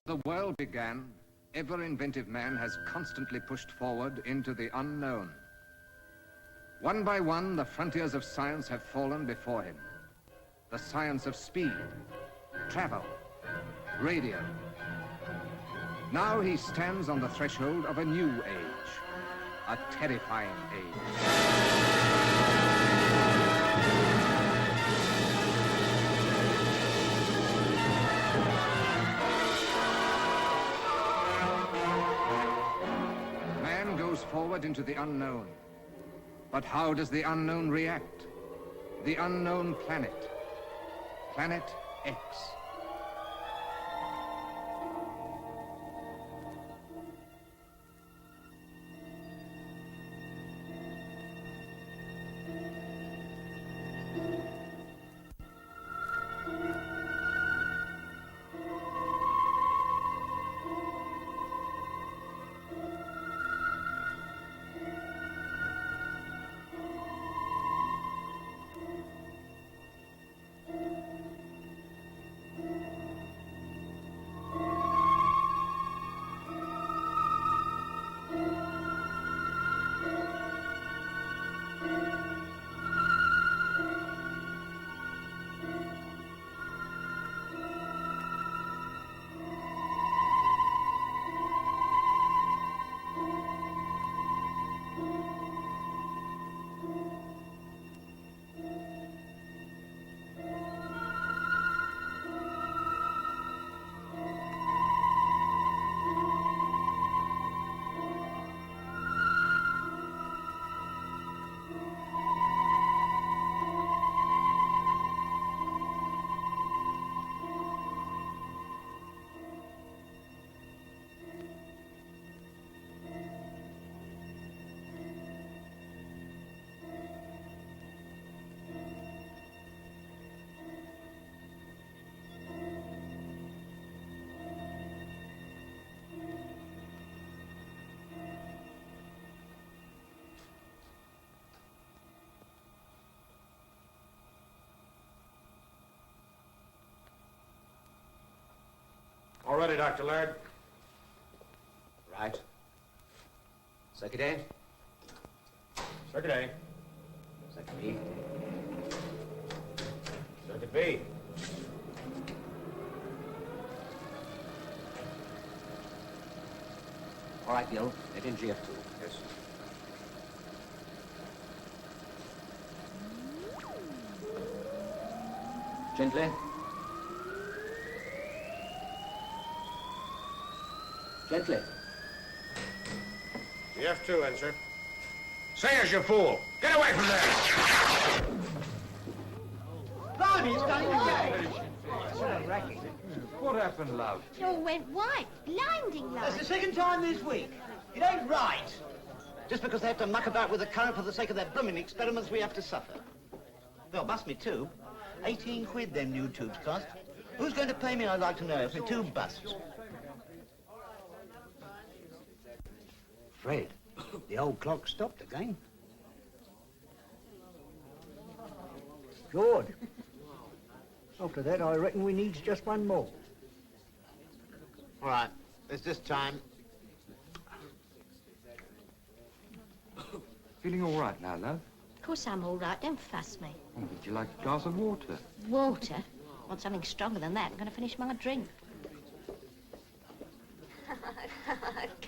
The world began, ever-inventive man has constantly pushed forward into the unknown. One by one, the frontiers of science have fallen before him. The science of speed, travel, radio. Now he stands on the threshold of a new age, a terrifying age. Forward into the unknown. But how does the unknown react? The unknown planet, Planet X. All ready, Dr. Laird. Right. Circuit A. Circuit A. Circuit B. Circuit B. All right, Gil. Let in GF2. Yes. Gently. Gently. GF2 in, sir. Sayers, you fool! Get away from there! Blimey, it's going again. What a racket. What happened, love? It all went white, blinding light. That's the second time this week. It ain't right. Just because they have to muck about with the current for the sake of their blooming experiments, we have to suffer. They'll bust me too. 18 quid them new tubes cost. Who's going to pay me, I'd like to know, if my tube busts? Fred, the old clock stopped again. Good. After that, I reckon we needs just one more. All right, it's this time. Feeling all right now, love? Of course I'm all right, don't fuss me. Oh, would you like a glass of water? Water? Want something stronger than that. I'm going to finish my drink.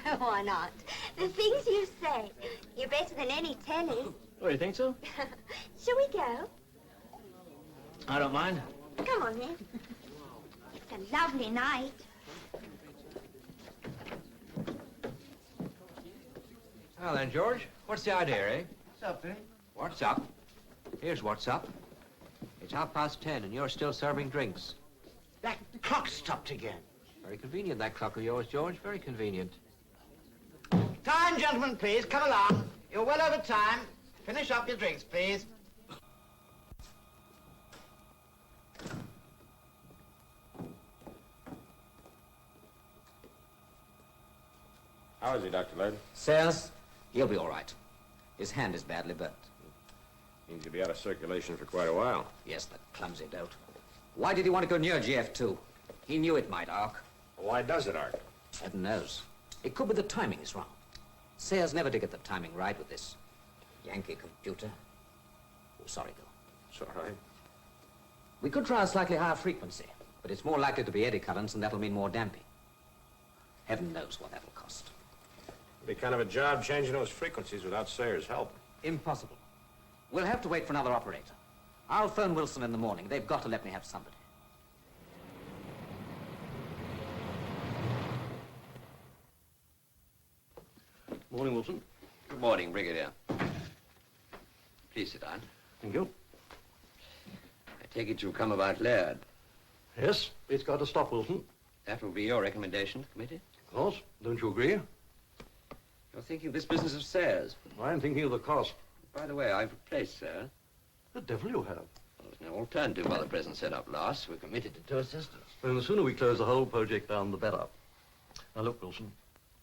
Go on, Aunt. The things you say. You're better than any telly. Oh, you think so? Shall we go? I don't mind. Come on, then. It's a lovely night. Well then, George, what's the idea, eh? What's up, eh? What's up? Here's what's up. It's 10:30 and you're still serving drinks. That clock stopped again. Very convenient, that clock of yours, George. Very convenient. Time, gentlemen, please. Come along. You're well over time. Finish up your drinks, please. How is he, Dr. Laird? Sayers, he'll be all right. His hand is badly burnt. Means he'll be out of circulation for quite a while. Yes, the clumsy dolt. Why did he want to go near GF2? He knew it might arc. Why does it, Art? Heaven knows. It could be the timing is wrong. Sayers never did get the timing right with this Yankee computer. Oh, sorry, Bill. It's all right. We could try a slightly higher frequency, but it's more likely to be eddy currents, and that'll mean more damping. Heaven knows what that'll cost. It'd be kind of a job changing those frequencies without Sayers' help. Impossible. We'll have to wait for another operator. I'll phone Wilson in the morning. They've got to let me have somebody. Morning, Wilson. Good morning, Brigadier. Please sit down. Thank you. I take it you've come about Laird. Yes, it's got to stop, Wilson. That will be your recommendation, committee? Of course. Don't you agree? You're thinking of this business of Sayers. I'm thinking of the cost. By the way, I've replaced Sayers. The devil you have. Well, there's no alternative while the present setup lasts. We're committed to two assistants. Well, the sooner we close the whole project down, the better. Now, look, Wilson.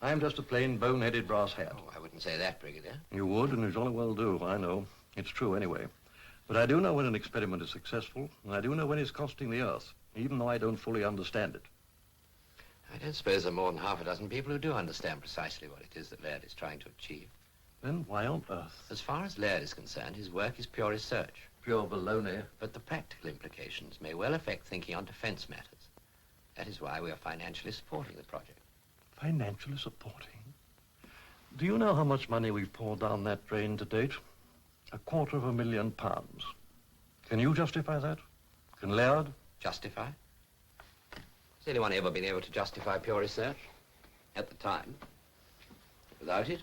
I'm just a plain bone-headed brass hat. Oh, I wouldn't say that, Brigadier. You would, and you jolly well do. I know. It's true anyway. But I do know when an experiment is successful, and I do know when it's costing the Earth, even though I don't fully understand it. I don't suppose there are more than half a dozen people who do understand precisely what it is that Laird is trying to achieve. Then why on earth? As far as Laird is concerned, his work is pure research. Pure baloney. But the practical implications may well affect thinking on defense matters. That is why we are financially supporting the project. Financially supporting? Do you know how much money we've poured down that drain to date? £250,000. Can you justify that? Can Laird? Justify? Has anyone ever been able to justify pure research? At the time. Without it?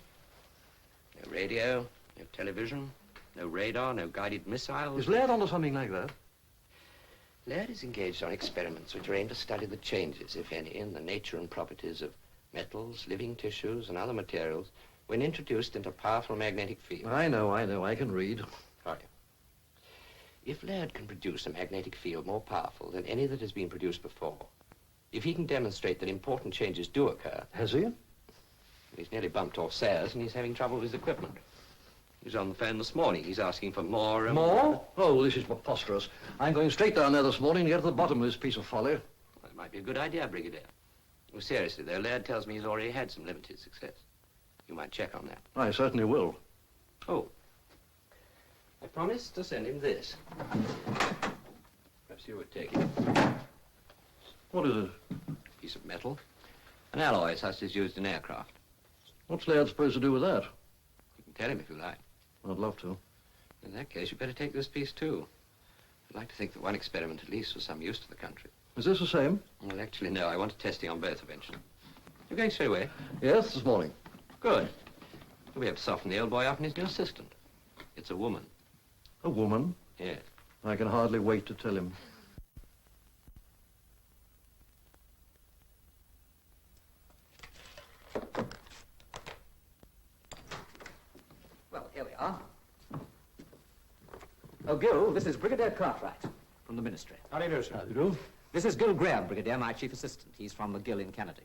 No radio, no television, no radar, no guided missiles. Is Laird onto something like that? Laird is engaged on experiments which are aimed to study the changes, if any, in the nature and properties of metals, living tissues, and other materials when introduced into powerful magnetic fields. I know. I can read. Are you? If Laird can produce a magnetic field more powerful than any that has been produced before, if he can demonstrate that important changes do occur... Has he? He's nearly bumped off Sayers, and he's having trouble with his equipment. He was on the phone this morning. He's asking for more and more. Oh, this is preposterous. I'm going straight down there this morning to get to the bottom of this piece of folly. Well, it might be a good idea, Brigadier. Well, seriously, though, Laird tells me he's already had some limited success. You might check on that. I certainly will. Oh. I promised to send him this. Perhaps you would take it. What is it? A piece of metal. An alloy such as used in aircraft. What's Laird supposed to do with that? You can tell him if you like. I'd love to. In that case, you'd better take this piece, too. I'd like to think that one experiment, at least, was some use to the country. Is this the same? Well, actually, no. I want testing on both eventually. You're going straight away? Yes, this morning. Good. We'll be able to soften the old boy up and his new assistant. It's a woman. A woman? Yes. I can hardly wait to tell him. Well, here we are. Oh, Gil, this is Brigadier Cartwright from the Ministry. How do you do, sir? How do you do? This is Gil Graham, Brigadier, my chief assistant. He's from McGill in Canada.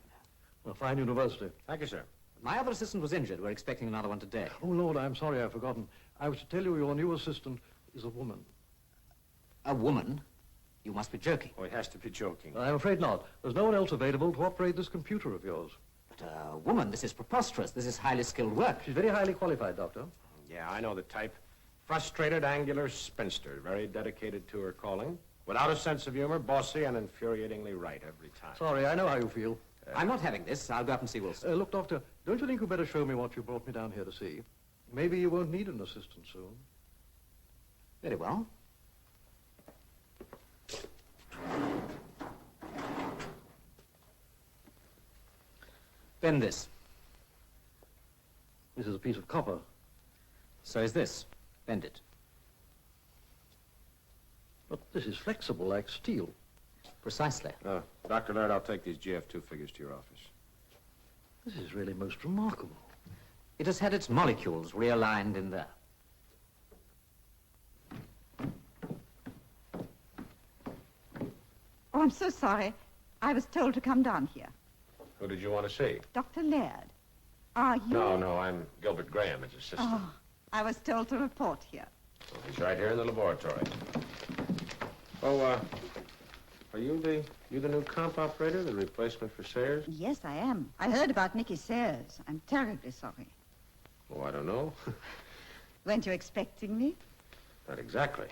A fine university. Thank you, sir. My other assistant was injured. We're expecting another one today. Oh, Lord, I'm sorry, I've forgotten. I was to tell you your new assistant is a woman. A woman? You must be joking. Oh, he has to be joking. I'm afraid not. There's no one else available to operate this computer of yours. But a woman, this is preposterous. This is highly skilled work. She's very highly qualified, Doctor. Yeah, I know the type. Frustrated, angular spinster, very dedicated to her calling. Without a sense of humor, bossy, and infuriatingly right every time. Sorry, I know how you feel. I'm not having this. I'll go up and see Wilson. Look, Doctor, don't you think you better show me what you brought me down here to see? Maybe you won't need an assistant soon. Very well. Bend this. This is a piece of copper. So is this. Bend it. But this is flexible like steel. Precisely. Dr. Laird, I'll take these GF2 figures to your office. This is really most remarkable. It has had its molecules realigned in there. Oh, I'm so sorry. I was told to come down here. Who did you want to see? Dr. Laird. Are you... No, I'm Gilbert Graham, his assistant. Oh, I was told to report here. Well, he's right here in the laboratory. Oh, are you the You the new comp operator, the replacement for Sayers? Yes, I am. I heard about Nicky Sayers. I'm terribly sorry. Oh, I don't know. Weren't you expecting me? Not exactly.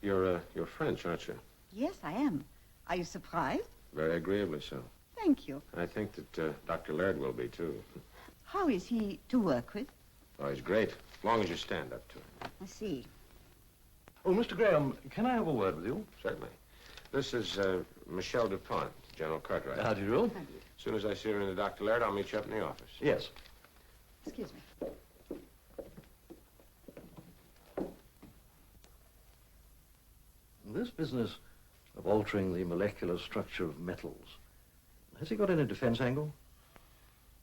You're French, aren't you? Yes, I am. Are you surprised? Very agreeably so. Thank you. I think that Dr. Laird will be, too. How is he to work with? Oh, he's great, as long as you stand up to him. I see. Oh, Mr. Graham, can I have a word with you? Certainly. This is Michelle DuPont, General Cartwright. How do you do? As soon as I see her in the Dr. Laird, I'll meet you up in the office. Yes. Excuse me. This business of altering the molecular structure of metals, has he got any defense angle?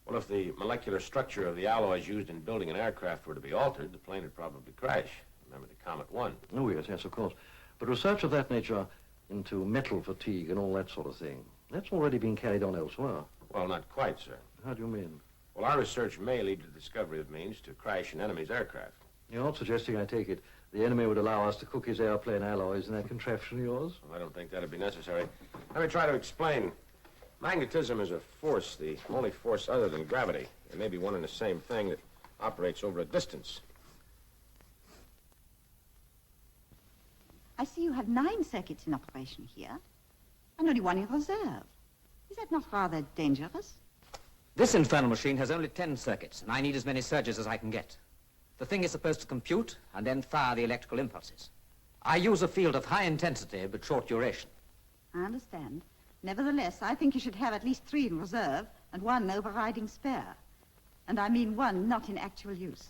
Well, if the molecular structure of the alloys used in building an aircraft were to be altered, the plane would probably crash. Remember the Comet 1? Oh, yes, of course. But research of that nature into metal fatigue and all that sort of thing, that's already been carried on elsewhere. Well, not quite, sir. How do you mean? Well, our research may lead to the discovery of means to crash an enemy's aircraft. You're not suggesting, I take it, the enemy would allow us to cook his airplane alloys in that contraption of yours? Well, I don't think that'd be necessary. Let me try to explain. Magnetism is a force, the only force other than gravity. There may be one and the same thing that operates over a distance. I see you have 9 circuits in operation here, and only 1 in reserve. Is that not rather dangerous? This infernal machine has only 10 circuits, and I need as many surges as I can get. The thing is supposed to compute and then fire the electrical impulses. I use a field of high intensity but short duration. I understand. Nevertheless, I think you should have at least 3 in reserve and 1 overriding spare. And I mean 1 not in actual use.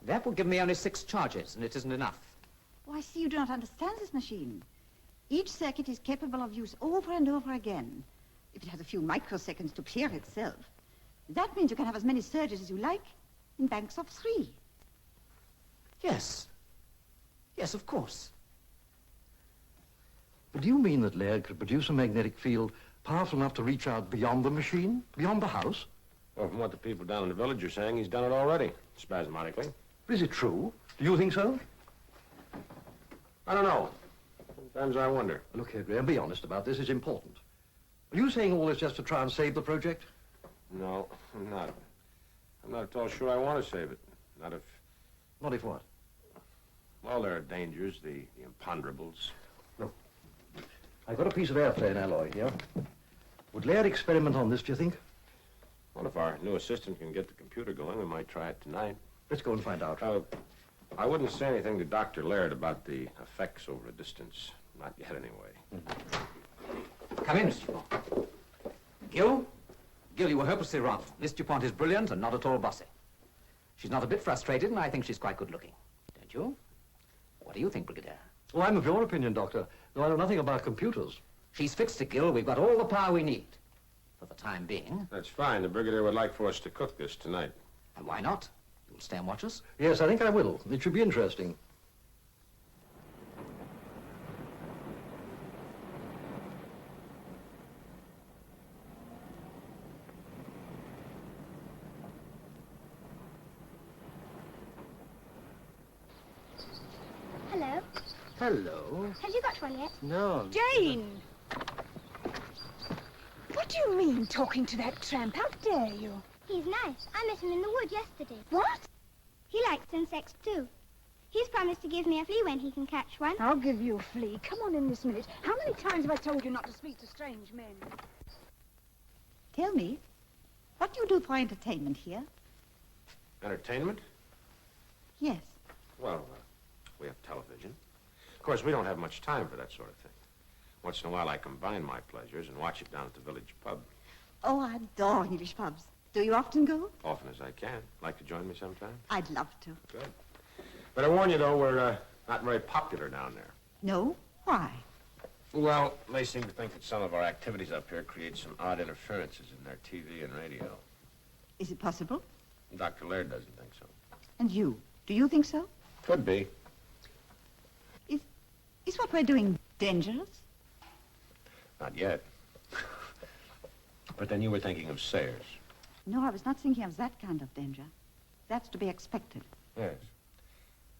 That will give me only 6 charges, and it isn't enough. Oh, I see you do not understand this machine. Each circuit is capable of use over and over again. If it has a few microseconds to clear itself, that means you can have as many surges as you like in banks of 3. Yes. Yes, of course. But do you mean that Laird could produce a magnetic field powerful enough to reach out beyond the machine, beyond the house? Well, from what the people down in the village are saying, he's done it already, spasmodically. Is it true? Do you think so? I don't know. Sometimes I wonder. Look here, Graham, be honest about this. It's important. Are you saying all this just to try and save the project? No, I'm not. I'm not at all sure I want to save it. Not if... Not if what? Well, there are dangers, the imponderables. Look, I've got a piece of airplane alloy here. Would Laird experiment on this, do you think? Well, if our new assistant can get the computer going, we might try it tonight. Let's go and find out. I wouldn't say anything to Dr. Laird about the effects over a distance. Not yet, anyway. Come in, Mr. DuPont. Gil? Gil, you were hopelessly wrong. Miss DuPont is brilliant and not at all bossy. She's not a bit frustrated, and I think she's quite good-looking. Don't you? What do you think, Brigadier? Oh, I'm of your opinion, Doctor, though I know nothing about computers. She's fixed it, Gil. We've got all the power we need. For the time being. That's fine. The Brigadier would like for us to cook this tonight. And why not? You'll stay and watch us? Yes, I think I will. It should be interesting. Hello. Hello. Have you got one yet? No. Jane! What do you mean, talking to that tramp? How dare you? He's nice. I met him in the wood yesterday. What? He likes insects too. He's promised to give me a flea when he can catch one. I'll give you a flea. Come on in this minute. How many times have I told you not to speak to strange men? Tell me, what do you do for entertainment here? Entertainment? Yes. Well, we have television. Of course, we don't have much time for that sort of thing. Once in a while, I combine my pleasures and watch it down at the village pub. Oh, I adore English pubs. Do you often go? Often as I can. Like to join me sometime? I'd love to. Good. But I warn you, though, we're not very popular down there. No? Why? Well, they seem to think that some of our activities up here create some odd interferences in their TV and radio. Is it possible? Dr. Laird doesn't think so. And you? Do you think so? Could be. Is what we're doing dangerous? Not yet. But then you were thinking of Sayers. No, I was not thinking of that kind of danger. That's to be expected. Yes.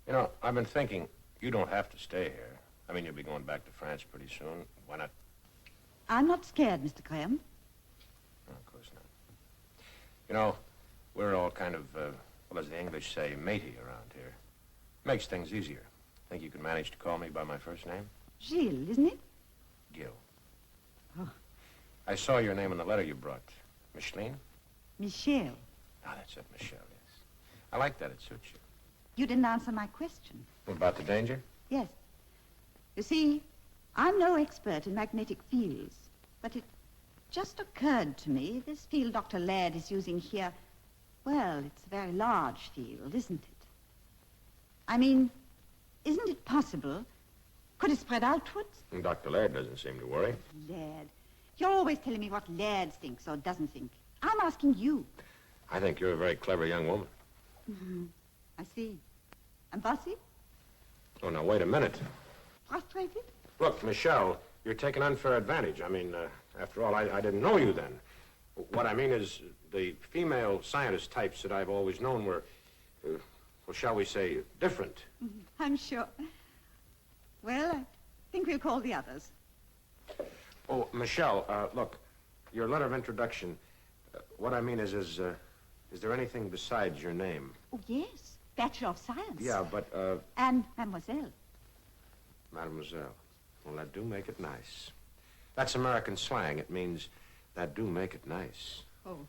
You know, I've been thinking, you don't have to stay here. I mean, you'll be going back to France pretty soon. Why not I'm not scared, Mr. Graham. No, of course not. You know, we're all kind of, well, as the English say, matey around here. Makes things easier. Think you can manage to call me by my first name? Gilles, isn't it? Gil. Oh. I saw your name in the letter you brought. Micheline? Michel. Ah, that's it, Michelle, yes. I like that. It suits you. You didn't answer my question. What about the danger? Yes. You see, I'm no expert in magnetic fields, but it just occurred to me this field Dr. Laird is using here, well, it's a very large field, isn't it? I mean, isn't it possible? Could it spread outwards? Dr. Laird doesn't seem to worry. Laird. You're always telling me what Laird thinks or doesn't think. I'm asking you. I think you're a very clever young woman. I see. And bossy? Oh, now, wait a minute. Frustrated? Look, Michelle, you're taking unfair advantage. I mean, after all, I didn't know you then. What I mean is the female scientist types that I've always known were, well, shall we say, different. I'm sure. Well, I think we'll call the others. Oh, Michelle, look, your letter of introduction, what I mean is there anything besides your name? Oh, yes. Bachelor of Science. Yeah, but, And Mademoiselle. Mademoiselle. Well, that do make it nice. That's American slang. It means that do make it nice. Oh.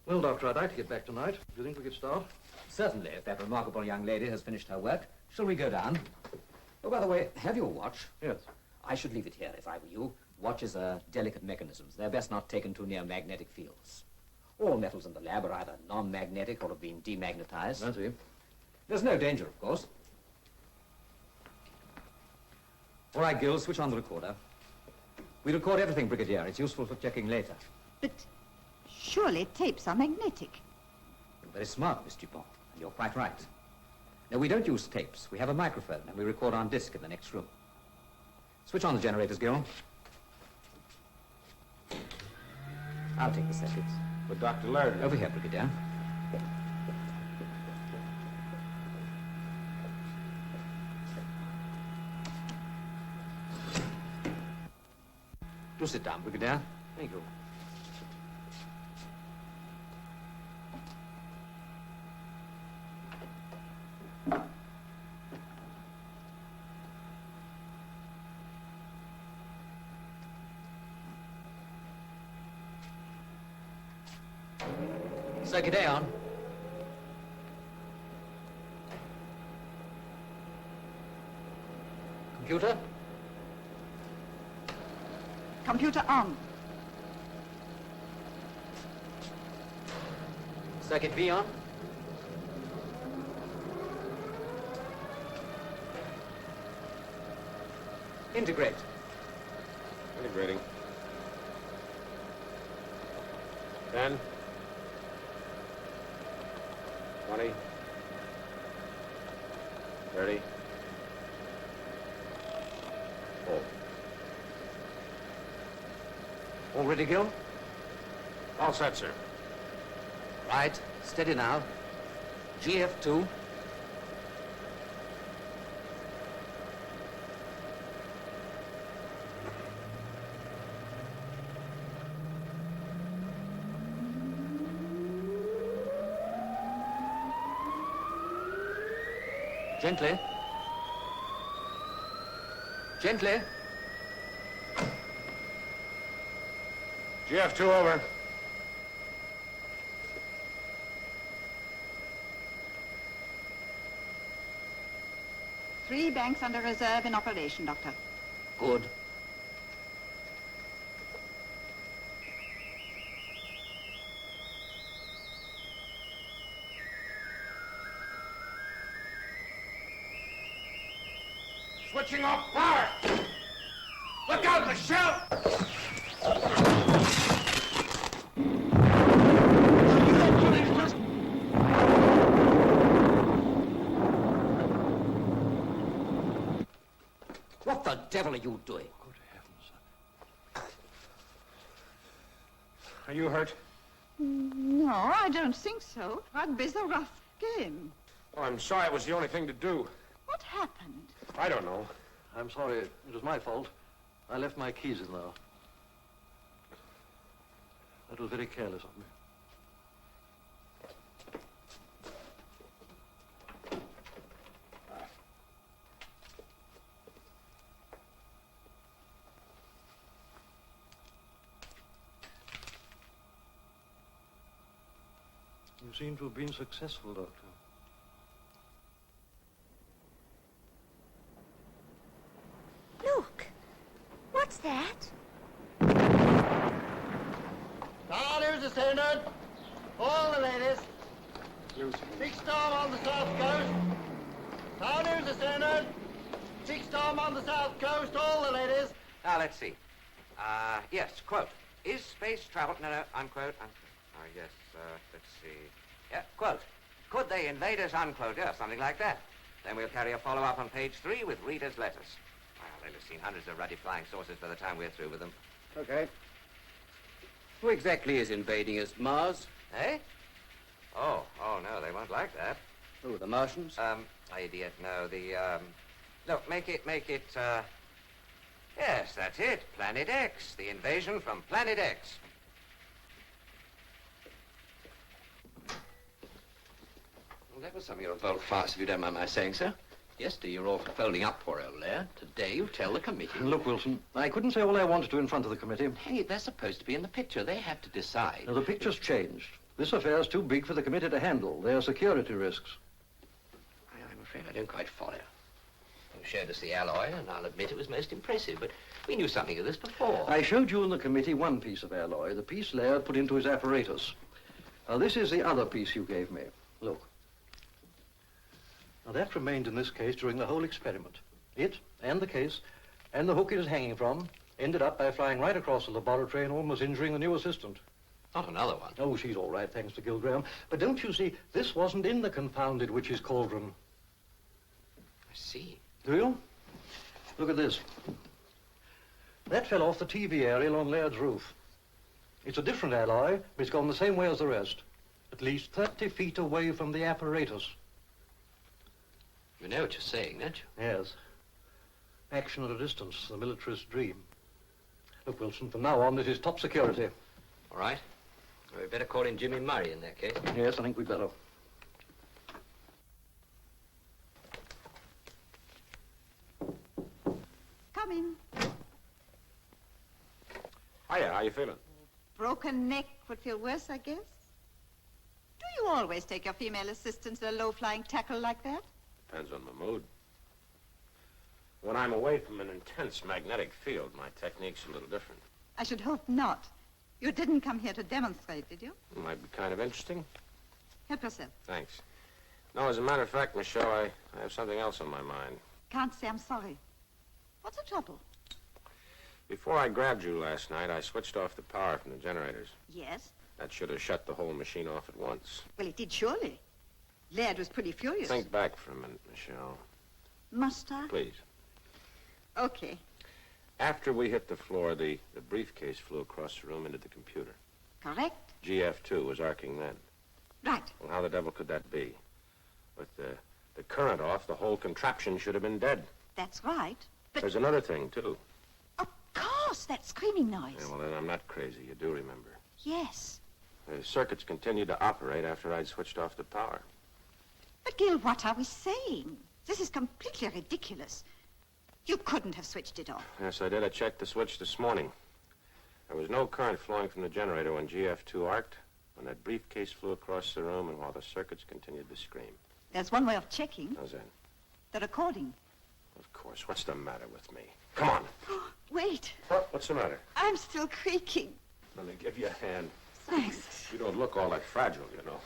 Well, Doctor, I'd like to get back tonight. Do you think we could start? Certainly, if that remarkable young lady has finished her work. Shall we go down? Oh, by the way, have your watch? Yes. I should leave it here if I were you. Watches are delicate mechanisms. They're best not taken too near magnetic fields. All metals in the lab are either non-magnetic or have been demagnetized. I see. There's no danger, of course. All right, Gil, switch on the recorder. We record everything, Brigadier. It's useful for checking later. But surely tapes are magnetic. You're very smart, Miss Dupont, and you're quite right. No, we don't use tapes. We have a microphone, and we record on disc in the next room. Switch on the generators, Gil. I'll take the circuits. But Dr. Laird... Over here, Brigadier. Do sit down, Brigadier. Thank you. Circuit A on. Computer? Computer on. Circuit B on. Integrate. Integrating. 10. 20. 30. Oh. All ready, Gil? All set, sir. Right. Steady now. GF2. Gently. Gently. GF2 over. Three banks under reserve in operation, Doctor. Good. Switching off power! Look out, Michelle! devil are you doing? Good heavens. Are you hurt? No, I don't think so. Rugby's a rough game. Oh, I'm sorry. It was the only thing to do. What happened? I don't know. I'm sorry. It was my fault. I left my keys in there. That was very careless of me. You seem to have been successful, Doctor. Look. What's that? Now, here's the standard. All the ladies. Big storm on the south coast. Now, here's the standard. Big storm on the south coast. All the ladies. Now, let's see. Yes, quote. Is space travel... No, unquote. Yes, let's see. Yeah, quote. Could they invade us, unquote. Yeah, something like that. Then we'll carry a follow-up on page 3 with readers' letters. Well, they'll have seen hundreds of ruddy flying saucers by the time we're through with them. Okay. Who exactly is invading us? Mars? Eh? Oh, no, they won't like that. Who, the Martians? Idiot, no, look, make it, yes, that's it. Planet X. The invasion from Planet X. Well, that was some of your bold farce, if you don't mind my saying so. Yesterday you were all for folding up poor old Laird. Today you tell the committee. Look, Wilson, I couldn't say all I wanted to in front of the committee. Hey, they're supposed to be in the picture. They have to decide. Now, the picture's changed. This affair's too big for the committee to handle. There are security risks. I'm afraid I don't quite follow. You showed us the alloy, and I'll admit it was most impressive, but we knew something of this before. I showed you in the committee one piece of alloy, the piece Laird put into his apparatus. Now, this is the other piece you gave me. Look. Now, that remained in this case during the whole experiment. It, and the case, and the hook it is hanging from, ended up by flying right across the laboratory and almost injuring the new assistant. Not another one. Oh, she's all right, thanks to Gil Graham. But don't you see, this wasn't in the confounded witch's cauldron. I see. Do you? Look at this. That fell off the TV aerial on Laird's roof. It's a different alloy, but it's gone the same way as the rest. At least 30 feet away from the apparatus. You know what you're saying, don't you? Yes. Action at a distance, the militarist's dream. Look, Wilson, from now on, this is top security. All right. Well, we'd better call in Jimmy Murray in that case. Yes, I think we'd better. Come in. Hiya, how you feeling? Broken neck would feel worse, I guess. Do you always take your female assistants to a low-flying tackle like that? Depends on my mood. When I'm away from an intense magnetic field, my technique's a little different. I should hope not. You didn't come here to demonstrate, did you? It might be kind of interesting. Help yourself. Thanks. No, as a matter of fact, Michelle, I have something else on my mind. Can't say I'm sorry. What's the trouble? Before I grabbed you last night, I switched off the power from the generators. Yes? That should have shut the whole machine off at once. Well, it did surely. Laird was pretty furious. Think back for a minute, Michelle. Must I? Please. Okay. After we hit the floor, the briefcase flew across the room into the computer. Correct? GF2 was arcing then. Right. Well, how the devil could that be? With the current off, the whole contraption should have been dead. That's right. But There's another thing, too. of course, that screaming noise. Yeah, well, then I'm not crazy. You do remember. Yes. The circuits continued to operate after I'd switched off the power. But, Gil, what are we saying? This is completely ridiculous. You couldn't have switched it off. Yes, I did. I checked the switch this morning. There was no current flowing from the generator when GF2 arced, when that briefcase flew across the room, and while the circuits continued to scream. There's one way of checking. How's that? The recording. Of course. What's the matter with me? Come on. Wait. What's the matter? I'm still creaking. Let me give you a hand. Thanks. You don't look all that fragile, you know.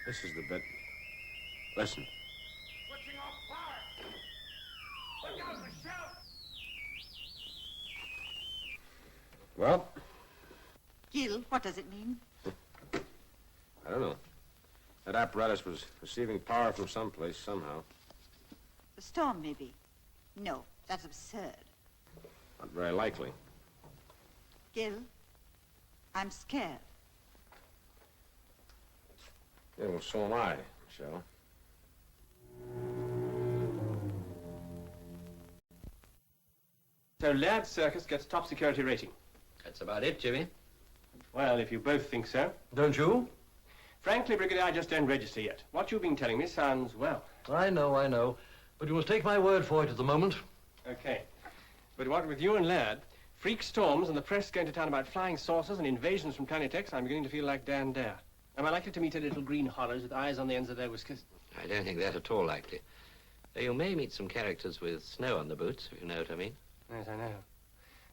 This is the bit. Listen. Switching off power! Look out, Michelle! Well, Gil, what does it mean? I don't know. That apparatus was receiving power from someplace, somehow. The storm, maybe. No, that's absurd. Not very likely. Gil, I'm scared. Yeah, well, so am I, Michelle. So Laird Circus gets top security rating. That's about it, Jimmy. Well, if you both think so. Don't you? Frankly, Brigadier, I just don't register yet. What you've been telling me sounds well. I know. But you must take my word for it at the moment. Okay. But what with you and Laird, freak storms and the press going to town about flying saucers and invasions from Planet X, I'm beginning to feel like Dan Dare. Am I likely to meet a little green horrors with eyes on the ends of their whiskers? I don't think that at all likely. Though you may meet some characters with snow on the boots, if you know what I mean. Yes, I know.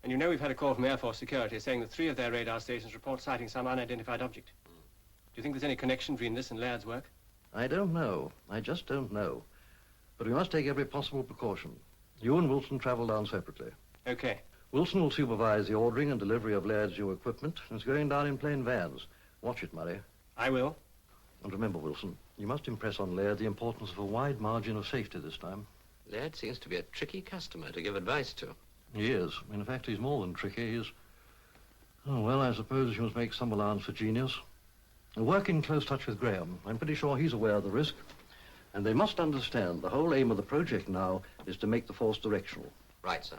And you know we've had a call from Air Force Security saying that 3 of their radar stations report sighting some unidentified object. Do you think there's any connection between this and Laird's work? I don't know. I just don't know. But we must take every possible precaution. You and Wilson travel down separately. Okay. Wilson will supervise the ordering and delivery of Laird's new equipment, and it's going down in plain vans. Watch it, Murray. I will. And remember, Wilson, you must impress on Laird the importance of a wide margin of safety this time. Laird seems to be a tricky customer to give advice to. He is. In fact, he's more than tricky. He's... Oh, well, I suppose you must make some allowance for genius. Work in close touch with Graham. I'm pretty sure he's aware of the risk. And they must understand the whole aim of the project now is to make the force directional. Right, sir.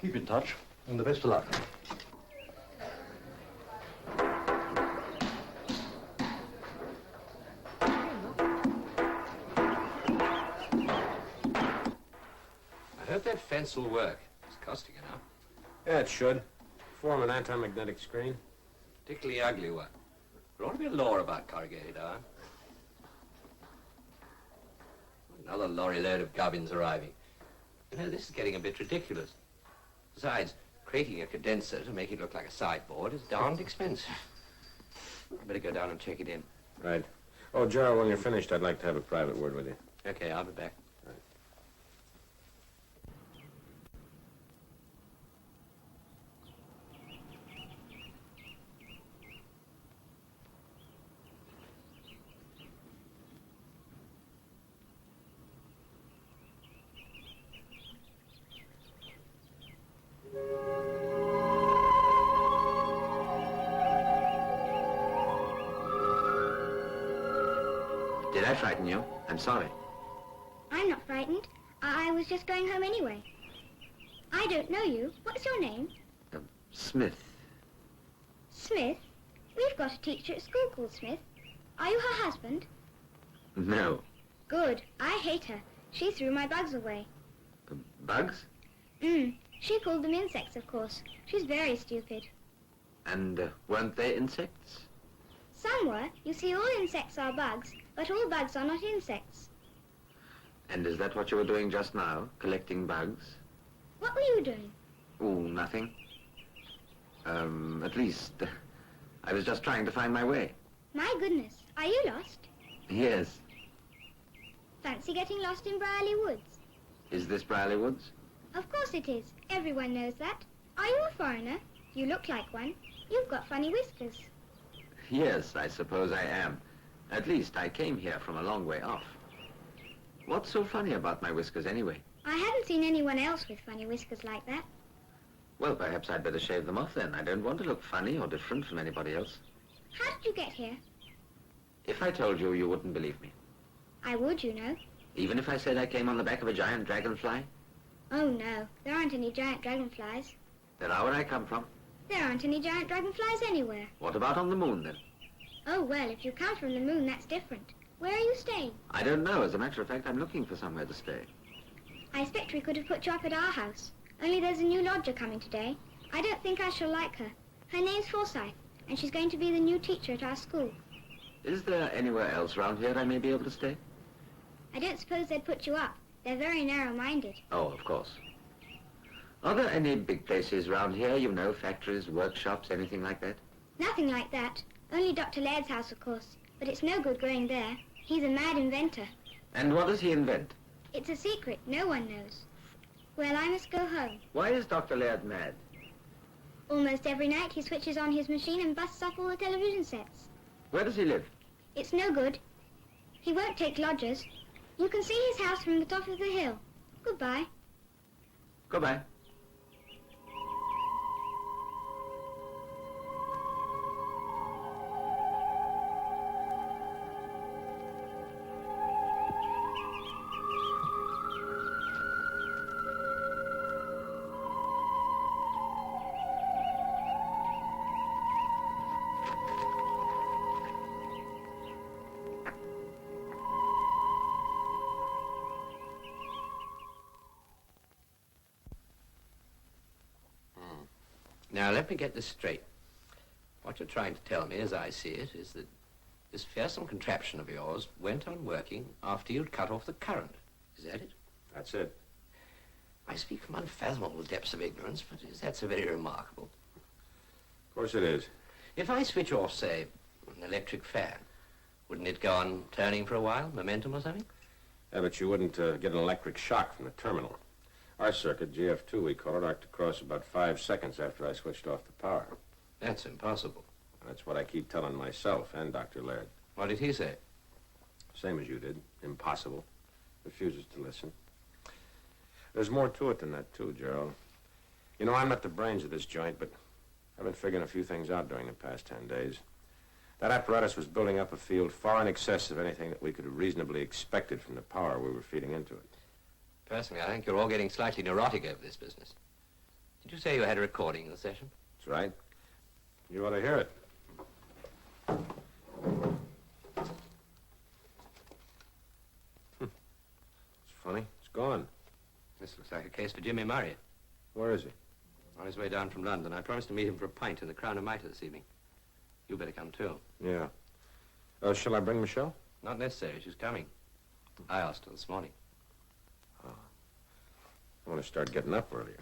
Keep in touch, and the best of luck. I hope that fence will work. It's costing enough. Yeah, it should. Form an anti-magnetic screen. Particularly ugly one. There ought to be a law about corrugated iron. Another lorry load of gubbins arriving. You know, this is getting a bit ridiculous. Besides, creating a condenser to make it look like a sideboard is darned expensive. I better go down and check it in. Right. Oh, Gerald, when you're finished, I'd like to have a private word with you. Okay, I'll be back. Right. Did I frighten you? I'm sorry. I'm not frightened. I was just going home anyway. I don't know you. What's your name? Smith. Smith? We've got a teacher at school called Smith. Are you her husband? No. Good. I hate her. She threw my bugs away. Bugs? She called them insects, of course. She's very stupid. And weren't they insects? Some were. You see, all insects are bugs, but all bugs are not insects. And is that what you were doing just now? Collecting bugs? What were you doing? Oh, nothing. At least, I was just trying to find my way. My goodness. Are you lost? Yes. Fancy getting lost in Bryerly Woods. Is this Bryerly Woods? Of course it is. Everyone knows that. Are you a foreigner? You look like one. You've got funny whiskers. Yes, I suppose I am. At least I came here from a long way off. What's so funny about my whiskers anyway? I haven't seen anyone else with funny whiskers like that. Well, perhaps I'd better shave them off then. I don't want to look funny or different from anybody else. How did you get here? If I told you, you wouldn't believe me. I would, you know. Even if I said I came on the back of a giant dragonfly? Oh, no. There aren't any giant dragonflies. There are where I come from. There aren't any giant dragonflies anywhere. What about on the moon, then? Oh, well, if you come from the moon, that's different. Where are you staying? I don't know. As a matter of fact, I'm looking for somewhere to stay. I expect we could have put you up at our house. Only there's a new lodger coming today. I don't think I shall like her. Her name's Forsyth, and she's going to be the new teacher at our school. Is there anywhere else round here I may be able to stay? I don't suppose they'd put you up. They're very narrow-minded. Oh, of course. Are there any big places round here, you know, factories, workshops, anything like that? Nothing like that. Only Dr. Laird's house, of course. But it's no good going there. He's a mad inventor. And what does he invent? It's a secret. No one knows. Well, I must go home. Why is Dr. Laird mad? Almost every night he switches on his machine and busts off all the television sets. Where does he live? It's no good. He won't take lodgers. You can see his house from the top of the hill. Goodbye. Goodbye. Now, let me get this straight. What you're trying to tell me, as I see it, is that this fearsome contraption of yours went on working after you'd cut off the current. Is that it? That's it. I speak from unfathomable depths of ignorance, but is that so very remarkable? Of course it is. If I switch off, say, an electric fan, wouldn't it go on turning for a while, momentum or something? Yeah, but you wouldn't get an electric shock from the terminal. Our circuit, GF2 we call it, arced across about 5 seconds after I switched off the power. That's impossible. That's what I keep telling myself and Dr. Laird. What did he say? Same as you did. Impossible. Refuses to listen. There's more to it than that, too, Gerald. You know, I'm not the brains of this joint, but I've been figuring a few things out during the past 10 days. That apparatus was building up a field far in excess of anything that we could have reasonably expected from the power we were feeding into it. Personally, I think you're all getting slightly neurotic over this business. Did you say you had a recording of the session? That's right. You ought to hear it. It's funny. It's gone. This looks like a case for Jimmy Murray. Where is he? On his way down from London. I promised to meet him for a pint in the Crown and Mitre this evening. You better come, too. Yeah. Shall I bring Michelle? Not necessary. She's coming. I asked her this morning. I want to start getting up earlier.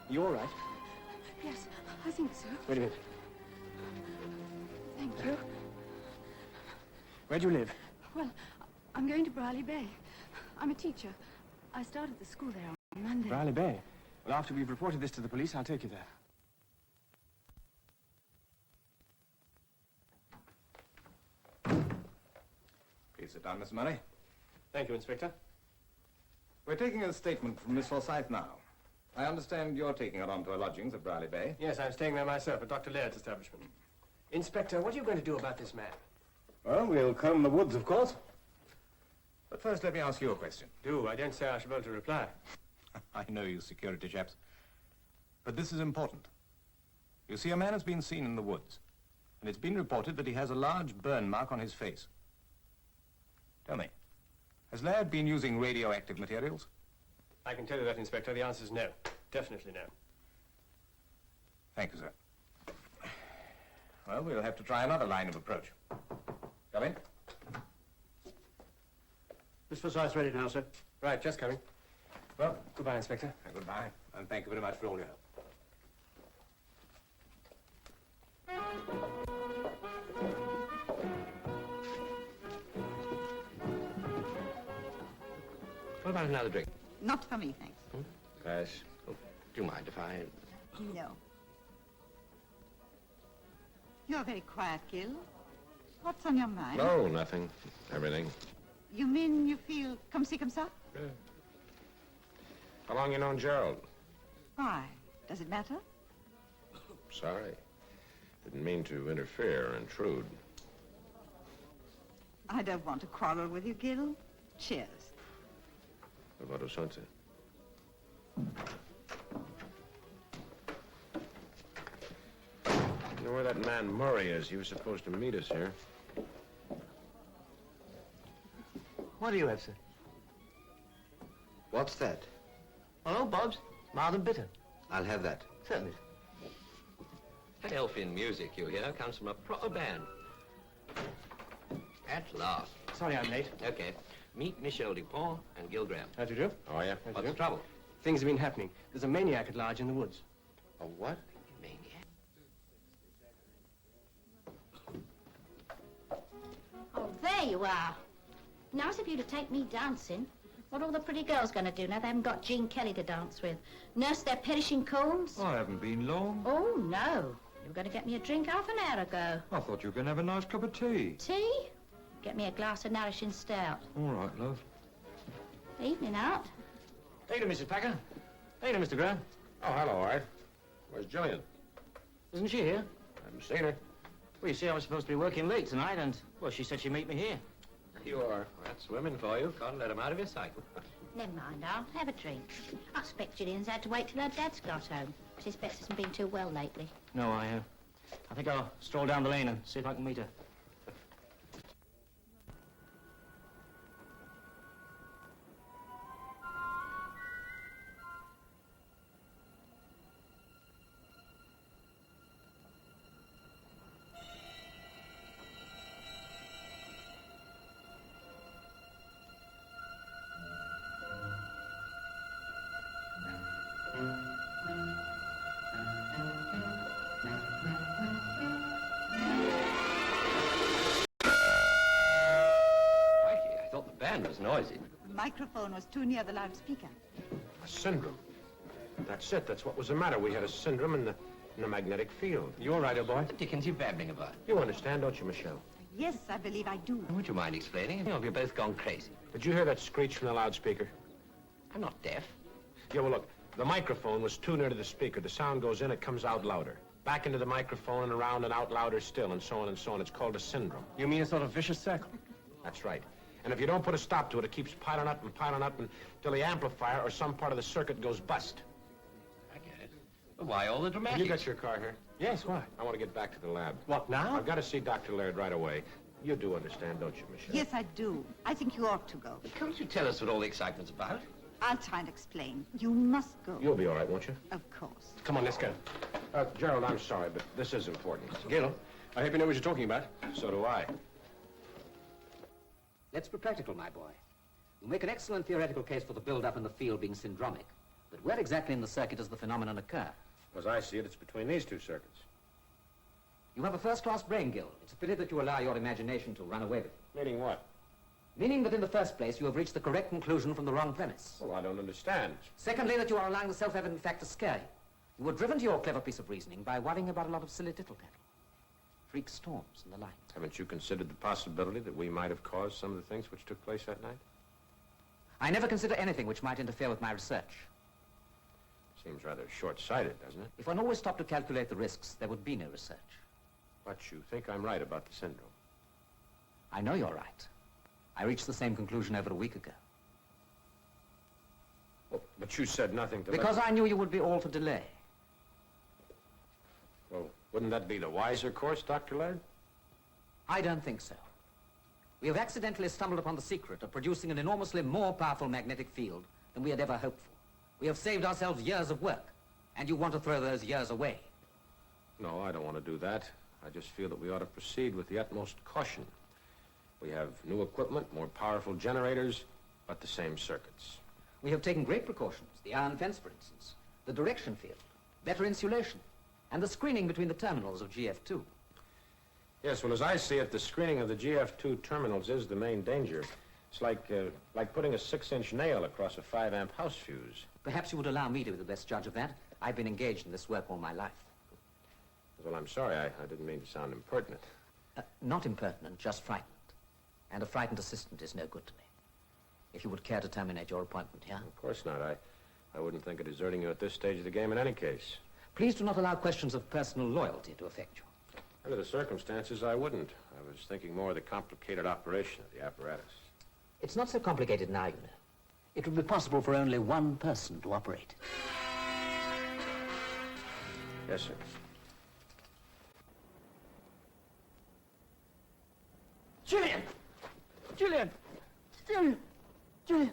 You all right? Yes, I think so. Wait a minute. Thank you. Where do you live? Well, I'm going to Bryerly Bay. I'm a teacher. I started the school there on Monday. Bryerly Bay. Well, after we've reported this to the police, I'll take you there. Please sit down, Miss Murray. Thank you, Inspector. We're taking a statement from Miss Forsyth now. I understand you're taking her on to her lodgings at Bryerly Bay. Yes, I'm staying there myself at Dr. Laird's establishment. Inspector, what are you going to do about this man? Well, we'll comb the woods, of course. But first, let me ask you a question. Do. I don't say I shall be able to reply. I know you security chaps. But this is important. You see, a man has been seen in the woods, and it's been reported that he has a large burn mark on his face. Tell me, has Laird been using radioactive materials? I can tell you that, Inspector. The answer is no. Definitely no. Thank you, sir. Well, we'll have to try another line of approach. Come in. Miss Forsyth's ready now, sir. Right, just coming. Well, goodbye, Inspector. Goodbye, and thank you very much for all your help. What about another drink? Not for me, thanks. Pass. Oh, do you mind if I... No. You're very quiet, Gil. What's on your mind? No, nothing. Everything. You mean you feel comme ci, comme ça? Yeah. How long you known Gerald? Why? Does it matter? Sorry. Didn't mean to interfere or intrude. I don't want to quarrel with you, Gil. Cheers. About something. You know where that man Murray is? He was supposed to meet us here. What do you have, sir? What's that? Oh, Bob's. Mild and bitter. I'll have that. Certainly. That elfin music you hear comes from a proper band. At last. Sorry I'm late. Okay. Meet Michel Dupont and Gil Graham. How'd you do? Oh, yeah? What's the trouble? Things have been happening. There's a maniac at large in the woods. A what? Maniac? Oh, there you are. Nice of you to take me dancing. What are all the pretty girls going to do now they haven't got Jean Kelly to dance with? Nurse their perishing combs? I haven't been long. Oh, no. You were going to get me a drink half an hour ago. I thought you were going to have a nice cup of tea. Tea? Get me a glass of nourishing stout. All right, love. Evening out. How you doing, Mrs. Packer? How you doing, Mr. Graham? Oh, hello, Art. Where's Jillian? Isn't she here? Haven't seen her. Well, you see, I was supposed to be working late tonight, and, well, she said she'd meet me here. You are. That's women for you. Can't let them out of your sight. Never mind, Aunt. Have a drink. I expect Gillian's had to wait till her dad's got home. She expects hasn't been too well lately. No, I think I'll stroll down the lane and see if I can meet her. Was noisy. The microphone was too near the loudspeaker. A syndrome. That's it. That's what was the matter. We had a syndrome in the magnetic field. You all right, old boy? What the dickens are you babbling about? You understand, don't you, Michelle? Yes, I believe I do. Would you mind explaining? You've both gone crazy. Did you hear that screech from the loudspeaker? I'm not deaf. Yeah, well, look. The microphone was too near to the speaker. The sound goes in, it comes out louder. Back into the microphone and around and out louder still, and so on and so on. It's called a syndrome. You mean a sort of vicious circle? That's right. And if you don't put a stop to it, it keeps piling up until the amplifier or some part of the circuit goes bust. I get it. But why all the dramatics? You got your car here? Yes, why? I want to get back to the lab. What, now? I've got to see Dr. Laird right away. You do understand, don't you, Michelle? Yes, I do. I think you ought to go. But can't you tell us what all the excitement's about? I'll try and explain. You must go. You'll be all right, won't you? Of course. Come on, let's go. Gerald, I'm sorry, but this is important. Gil, I hope you know what you're talking about. So do I. Let's be practical, my boy. You make an excellent theoretical case for the build-up in the field being syndromic, but where exactly in the circuit does the phenomenon occur? As I see it, it's between these two circuits. You have a first-class brain, Gil. It's a pity that you allow your imagination to run away with you. Meaning what? Meaning that in the first place, you have reached the correct conclusion from the wrong premise. Well, I don't understand. Secondly, that you are allowing the self-evident fact to scare you. You were driven to your clever piece of reasoning by worrying about a lot of silly tittle-tattle. Freak storms and the like. Haven't you considered the possibility that we might have caused some of the things which took place that night? I never consider anything which might interfere with my research. Seems rather short-sighted, doesn't it? If one always stopped to calculate the risks, there would be no research. But you think I'm right about the syndrome. I know you're right. I reached the same conclusion over a week ago. Well, but you said nothing to Because I knew you would be all for delay. Well, wouldn't that be the wiser course, Dr. Laird? I don't think so. We have accidentally stumbled upon the secret of producing an enormously more powerful magnetic field than we had ever hoped for. We have saved ourselves years of work, and you want to throw those years away. No, I don't want to do that. I just feel that we ought to proceed with the utmost caution. We have new equipment, more powerful generators, but the same circuits. We have taken great precautions. The iron fence, for instance, the direction field, better insulation, and the screening between the terminals of GF2. Yes, well, as I see it, the screening of the GF2 terminals is the main danger. It's like putting a 6-inch nail across a 5-amp house fuse. Perhaps you would allow me to be the best judge of that. I've been engaged in this work all my life. Well, I'm sorry. I didn't mean to sound impertinent. Not impertinent, just frightened. And a frightened assistant is no good to me. If you would care to terminate your appointment here. Of course not. I wouldn't think of deserting you at this stage of the game in any case. Please do not allow questions of personal loyalty to affect you. Under the circumstances, I wouldn't. I was thinking more of the complicated operation of the apparatus. It's not so complicated now, you know. It would be possible for only one person to operate. Yes, sir. Julian! Julian! Julian! Julian!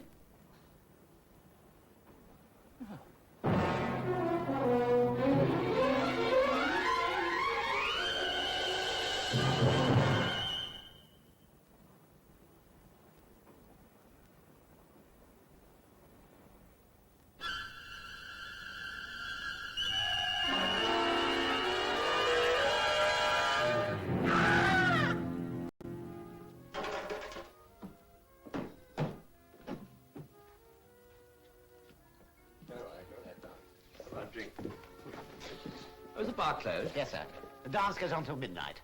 Was the bar closed? Yes, sir. The dance goes on till midnight.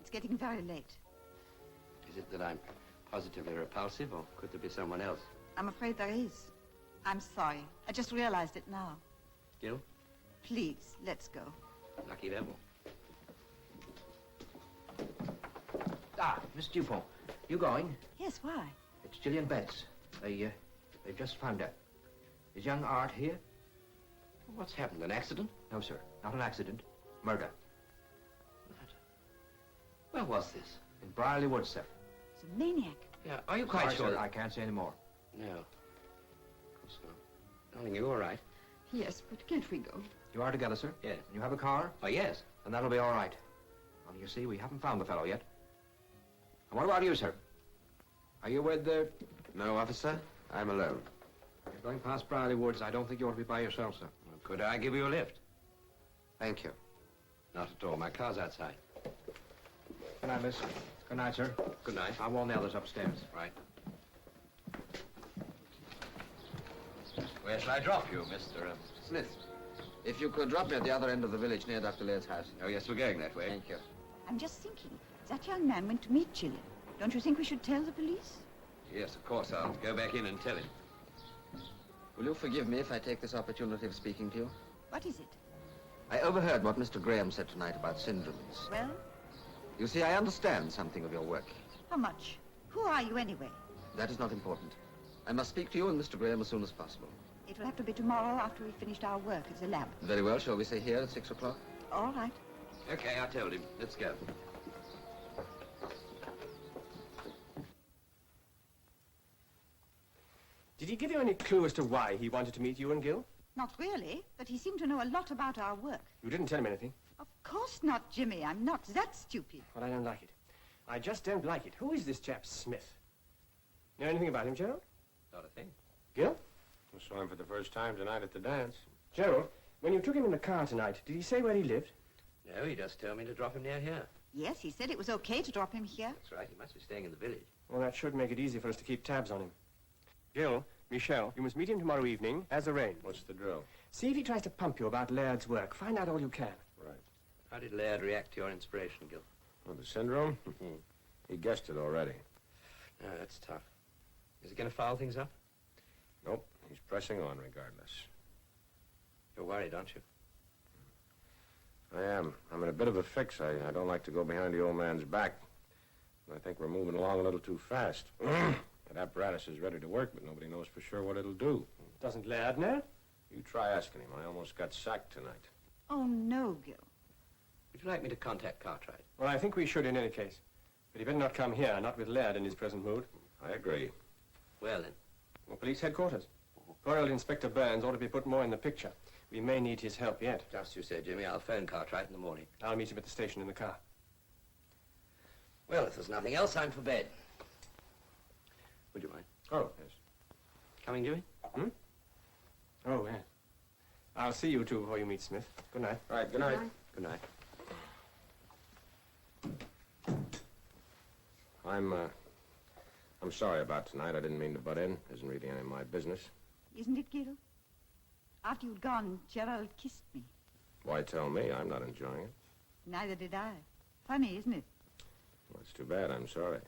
It's getting very late. Is it that I'm positively repulsive, or could there be someone else? I'm afraid there is. I'm sorry. I just realized it now. Gil? Please, let's go. Lucky devil. Ah, Miss Dupont, you going? Yes, why? It's Gillian Betts. They've just found her. Is young Art here? What's happened? An accident? No, sir. Not an accident. Murder. Where was this? In Bryerly Woods, sir. It's a maniac. Yeah, are you quite Sorry, sure? sir, I can't say any more. No. Of course not. Darling, you all right? Yes, but can't we go? You are together, sir? Yes. And you have a car? Oh, yes. And that'll be all right. Only you see, we haven't found the fellow yet. And what about you, sir? Are you with the... No, officer. I'm alone. You're going past Bryerly Woods. I don't think you ought to be by yourself, sir. Well, could I give you a lift? Thank you. Not at all. My car's outside. Good night, miss. Good night, sir. Good night. I'll warn the others upstairs. Right. Where shall I drop you, Mr. Smith? If you could drop me at the other end of the village near Dr. Laird's house. Oh, yes, we're going that way. Thank you. I'm just thinking. That young man went to meet Gillian. Don't you think we should tell the police? Yes, of course. I'll go back in and tell him. Will you forgive me if I take this opportunity of speaking to you? What is it? I overheard what Mr. Graham said tonight about syndromes. Well, You see, I understand something of your work. how much? Who are you anyway? That is not important. I must speak to you and Mr. Graham as soon as possible. It will have to be tomorrow after we've finished our work at the lab. Very well. Shall we say here at 6 o'clock? All right. Okay, I told him. Let's go. Did he give you any clue as to why he wanted to meet you and Gil? Not really, but he seemed to know a lot about our work. You didn't tell him anything. Of course not, Jimmy. I'm not that stupid. Well, I don't like it. I just don't like it. Who is this chap Smith? Know anything about him, Gerald? Not a thing. Gil? I saw him for the first time tonight at the dance. Gerald, when you took him in the car tonight, did he say where he lived? No, he just told me to drop him near here. Yes, he said it was okay to drop him here. That's right. He must be staying in the village. Well, that should make it easy for us to keep tabs on him. Gil, Michelle, you must meet him tomorrow evening, as arranged. What's the drill? See if he tries to pump you about Laird's work. Find out all you can. Right. How did Laird react to your inspiration, Gil? Oh, the syndrome? He guessed it already. No, that's tough. Is he going to foul things up? Nope. He's pressing on regardless. You're worried, aren't you? I am. I'm in a bit of a fix. I don't like to go behind the old man's back. I think we're moving along a little too fast. That apparatus is ready to work, but nobody knows for sure what it'll do. Doesn't Laird know? You try asking him. I almost got sacked tonight. Oh, no, Gil. Would you like me to contact Cartwright? Well, I think we should in any case. But he better not come here, not with Laird in his present mood. I agree. Well, then. Well, police headquarters. Poor old Inspector Burns ought to be put more in the picture. We may need his help yet. Just you say, Jimmy. I'll phone Cartwright in the morning. I'll meet him at the station in the car. Well, if there's nothing else, I'm for bed. Would you mind? Oh, yes. Coming, Jimmy? Hmm? Oh, yes. I'll see you two before you meet Smith. Good night. Right, good night. Good night. I'm sorry about tonight. I didn't mean to butt in. Isn't really any of my business. Isn't it, Gil? After you'd gone, Gerald kissed me. Why tell me? I'm not enjoying it. Neither did I. Funny, isn't it? Well, it's too bad. I'm sorry.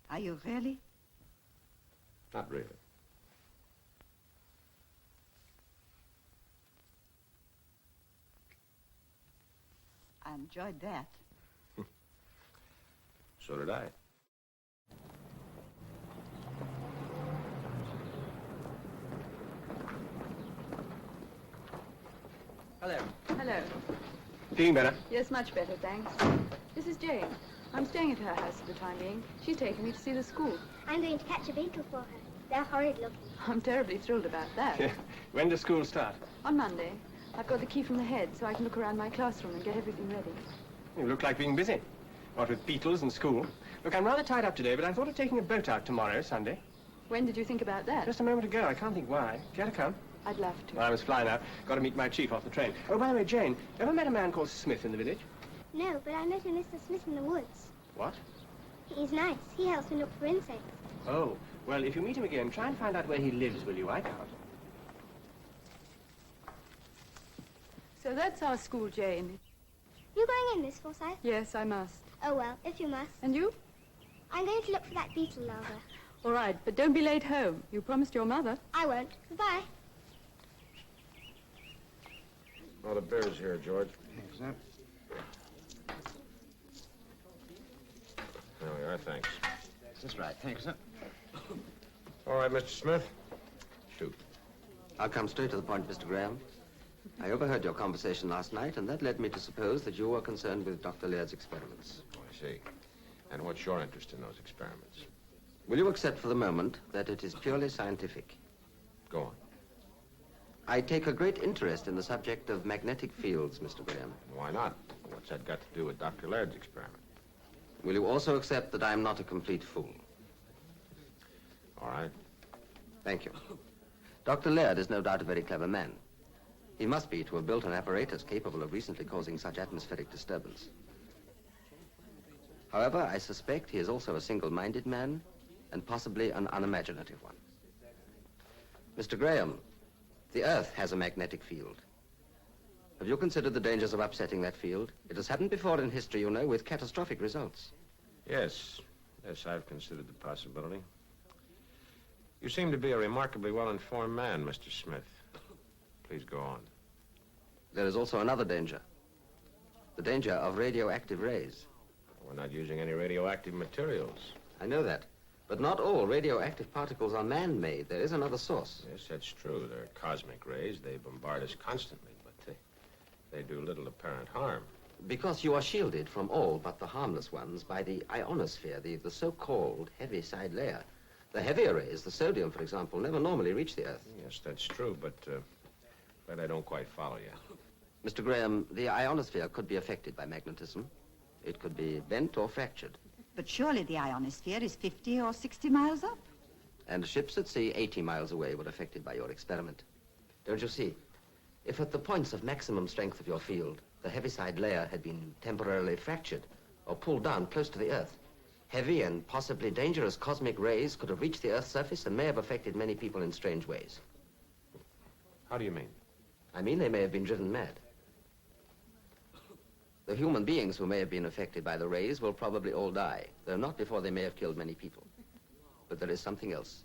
Are you really? Not really. I enjoyed that. So did I. Hello. Hello. Feeling better? Yes, much better, thanks. This is Jane. I'm staying at her house for the time being. She's taking me to see the school. I'm going to catch a beetle for her. They're horrid looking. I'm terribly thrilled about that. When does school start? On Monday. I've got the key from the head, so I can look around my classroom and get everything ready. You look like being busy. What with beetles and school. Look, I'm rather tied up today, but I thought of taking a boat out tomorrow, Sunday. When did you think about that? Just a moment ago. I can't think why. Care to come? I'd love to. Well, I must fly now. Got to meet my chief off the train. Oh, by the way, Jane, ever met a man called Smith in the village? No, but I met a Mr. Smith in the woods. What? He's nice. He helps me look for insects. Oh, well, if you meet him again, try and find out where he lives, will you? I can't. So that's our school, Jane. You going in, Miss Forsyth? Yes, I must. Oh, well, if you must. And you? I'm going to look for that beetle larva. All right, but don't be late home. You promised your mother. I won't. Goodbye. Oh, the beer's here, George. Thanks, sir. There we are, thanks. That's right. Thank you, sir. All right, Mr. Smith. Shoot. I'll come straight to the point, Mr. Graham. I overheard your conversation last night, and that led me to suppose that you were concerned with Dr. Laird's experiments. Oh, I see. And what's your interest in those experiments? Will you accept for the moment that it is purely scientific? Go on. I take a great interest in the subject of magnetic fields, Mr. Graham. Why not? What's that got to do with Dr. Laird's experiment? Will you also accept that I am not a complete fool? All right. Thank you. Dr. Laird is no doubt a very clever man. He must be to have built an apparatus capable of recently causing such atmospheric disturbance. However, I suspect he is also a single-minded man and possibly an unimaginative one. Mr. Graham, the Earth has a magnetic field. Have you considered the dangers of upsetting that field? It has happened before in history, you know, with catastrophic results. Yes. Yes, I've considered the possibility. You seem to be a remarkably well-informed man, Mr. Smith. Please go on. There is also another danger. The danger of radioactive rays. We're not using any radioactive materials. I know that. But not all radioactive particles are man-made. There is another source. Yes, that's true. They're cosmic rays. They bombard us constantly, but they do little apparent harm. Because you are shielded from all but the harmless ones by the ionosphere, the so-called heavy side layer. The heavier rays, the sodium, for example, never normally reach the Earth. Yes, that's true, but I don't quite follow you. Mr. Graham, the ionosphere could be affected by magnetism. It could be bent or fractured. But surely the ionosphere is 50 or 60 miles up. And ships at sea 80 miles away were affected by your experiment. Don't you see? If at the points of maximum strength of your field, the heaviside layer had been temporarily fractured or pulled down close to the Earth, heavy and possibly dangerous cosmic rays could have reached the Earth's surface and may have affected many people in strange ways. How do you mean? I mean they may have been driven mad. The human beings who may have been affected by the rays will probably all die, though not before they may have killed many people. But there is something else.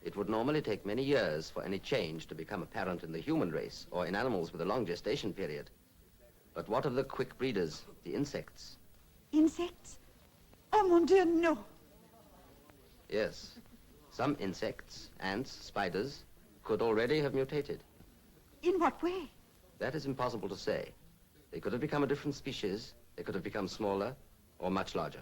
It would normally take many years for any change to become apparent in the human race or in animals with a long gestation period. But what of the quick breeders, the insects? Insects? Oh, mon Dieu, no. Yes. Some insects, ants, spiders, could already have mutated. In what way? That is impossible to say. They could have become a different species, they could have become smaller or much larger.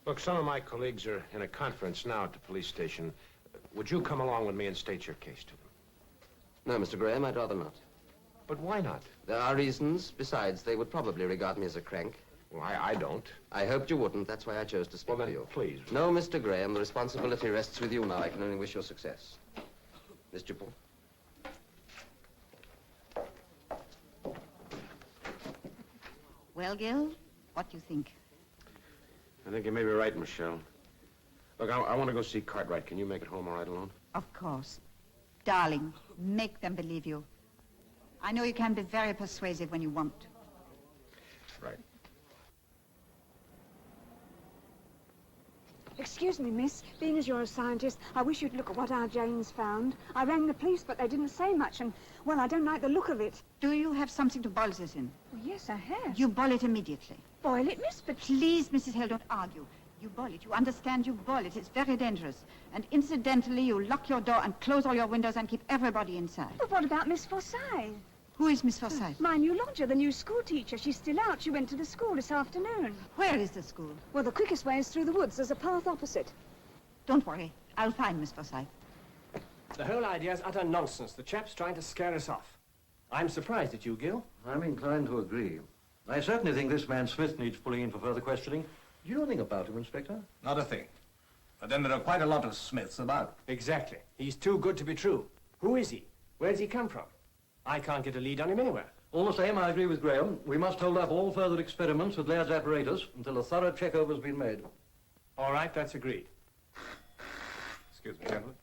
Look, some of my colleagues are in a conference now at the police station. Would you come along with me and state your case to them? No, Mr. Graham, I'd rather not. But why not? There are reasons. Besides, they would probably regard me as a crank. Well, I don't. I hoped you wouldn't. That's why I chose to speak to you. Please. No, Mr. Graham, the responsibility rests with you now. I can only wish you success. Miss Dupont. Well, Gil, what do you think? I think you may be right, Michelle. Look, I want to go see Cartwright. Can you make it home all right alone? Of course. Darling, make them believe you. I know you can be very persuasive when you want. Right. Excuse me, miss. Being as you're a scientist, I wish you'd look at what our Jane's found. I rang the police, but they didn't say much, and, well, I don't like the look of it. Do you have something to boil this in? Well, yes, I have. You boil it immediately. Boil it, miss, but... Please, Mrs. Hill, don't argue. You boil it. You understand you boil it. It's very dangerous. And incidentally, you lock your door and close all your windows and keep everybody inside. But what about Miss Forsyth? Who is Miss Forsyth? My new lodger, the new school teacher. She's still out. She went to the school this afternoon. Where is the school? Well, the quickest way is through the woods. There's a path opposite. Don't worry. I'll find Miss Forsyth. The whole idea is utter nonsense. The chap's trying to scare us off. I'm surprised at you, Gil. I'm inclined to agree. I certainly think this man Smith needs pulling in for further questioning. Do you know anything about him, Inspector? Not a thing. But then there are quite a lot of Smiths about. Exactly. He's too good to be true. Who is he? Where does he come from? I can't get a lead on him anywhere. All the same, I agree with Graham. We must hold up all further experiments with Laird's apparatus until a thorough check-over's been made. All right, that's agreed. Excuse me, gentlemen.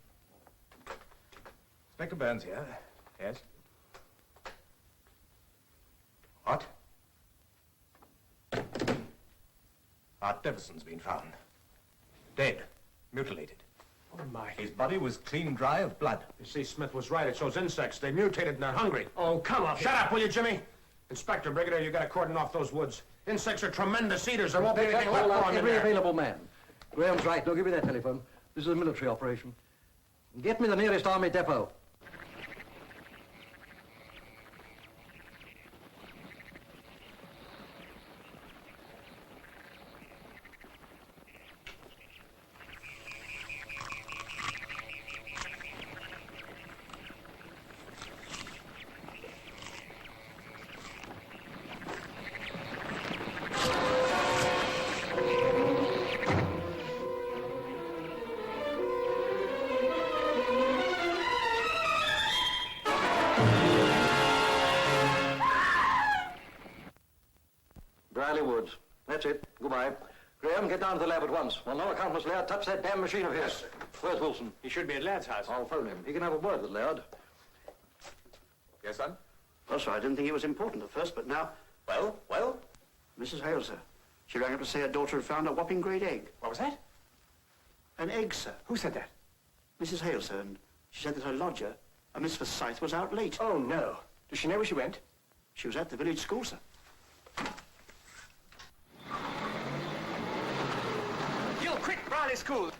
Inspector Burns here. Yes? What? Art Deverson's been found. Dead. Mutilated. Oh, my. His body was clean dry of blood. You see, Smith was right. It's those insects. They mutated and they're hungry. Oh, come on. Shut up, will you, Jimmy? Inspector, Brigadier, you got to cordon off those woods. Insects are tremendous eaters. There won't be anything left for them in every there. available man. Graham's right. Now give me that telephone. This is a military operation. Get me the nearest army depot. Bryerly Woods. That's it. Goodbye. Graham, get down to the lab at once. On no account must Laird touch that damn machine of his. Where's Wilson? He should be at Laird's house. I'll phone him. He can have a word with Laird. Yes, son? Well, sir, I didn't think it was important at first, but now... Well? Mrs. Hale, sir. She rang up to say her daughter had found a whopping great egg. What was that? An egg, sir. Who said that? Mrs. Hale, sir, and she said that her lodger, a Miss Forsyth, was out late. Oh, no. Does she know where she went? She was at the village school, sir. Gil, quick, Bryerly School.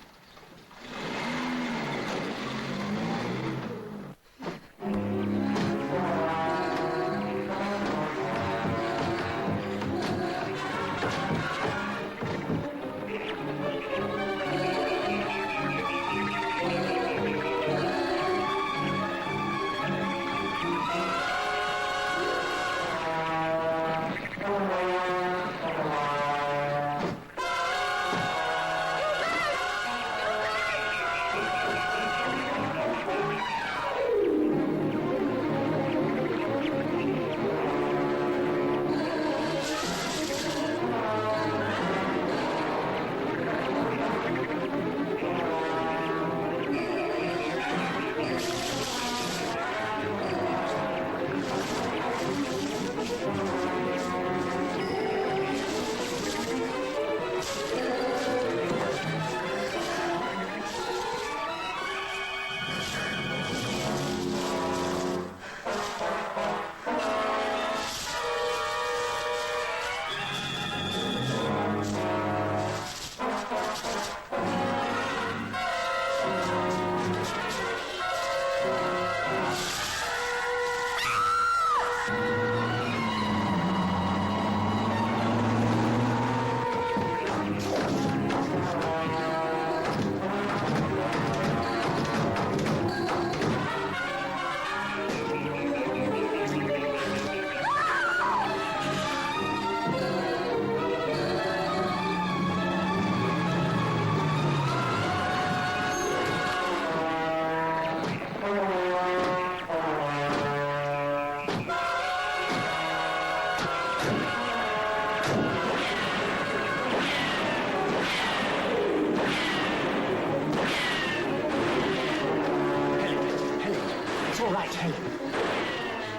tell you.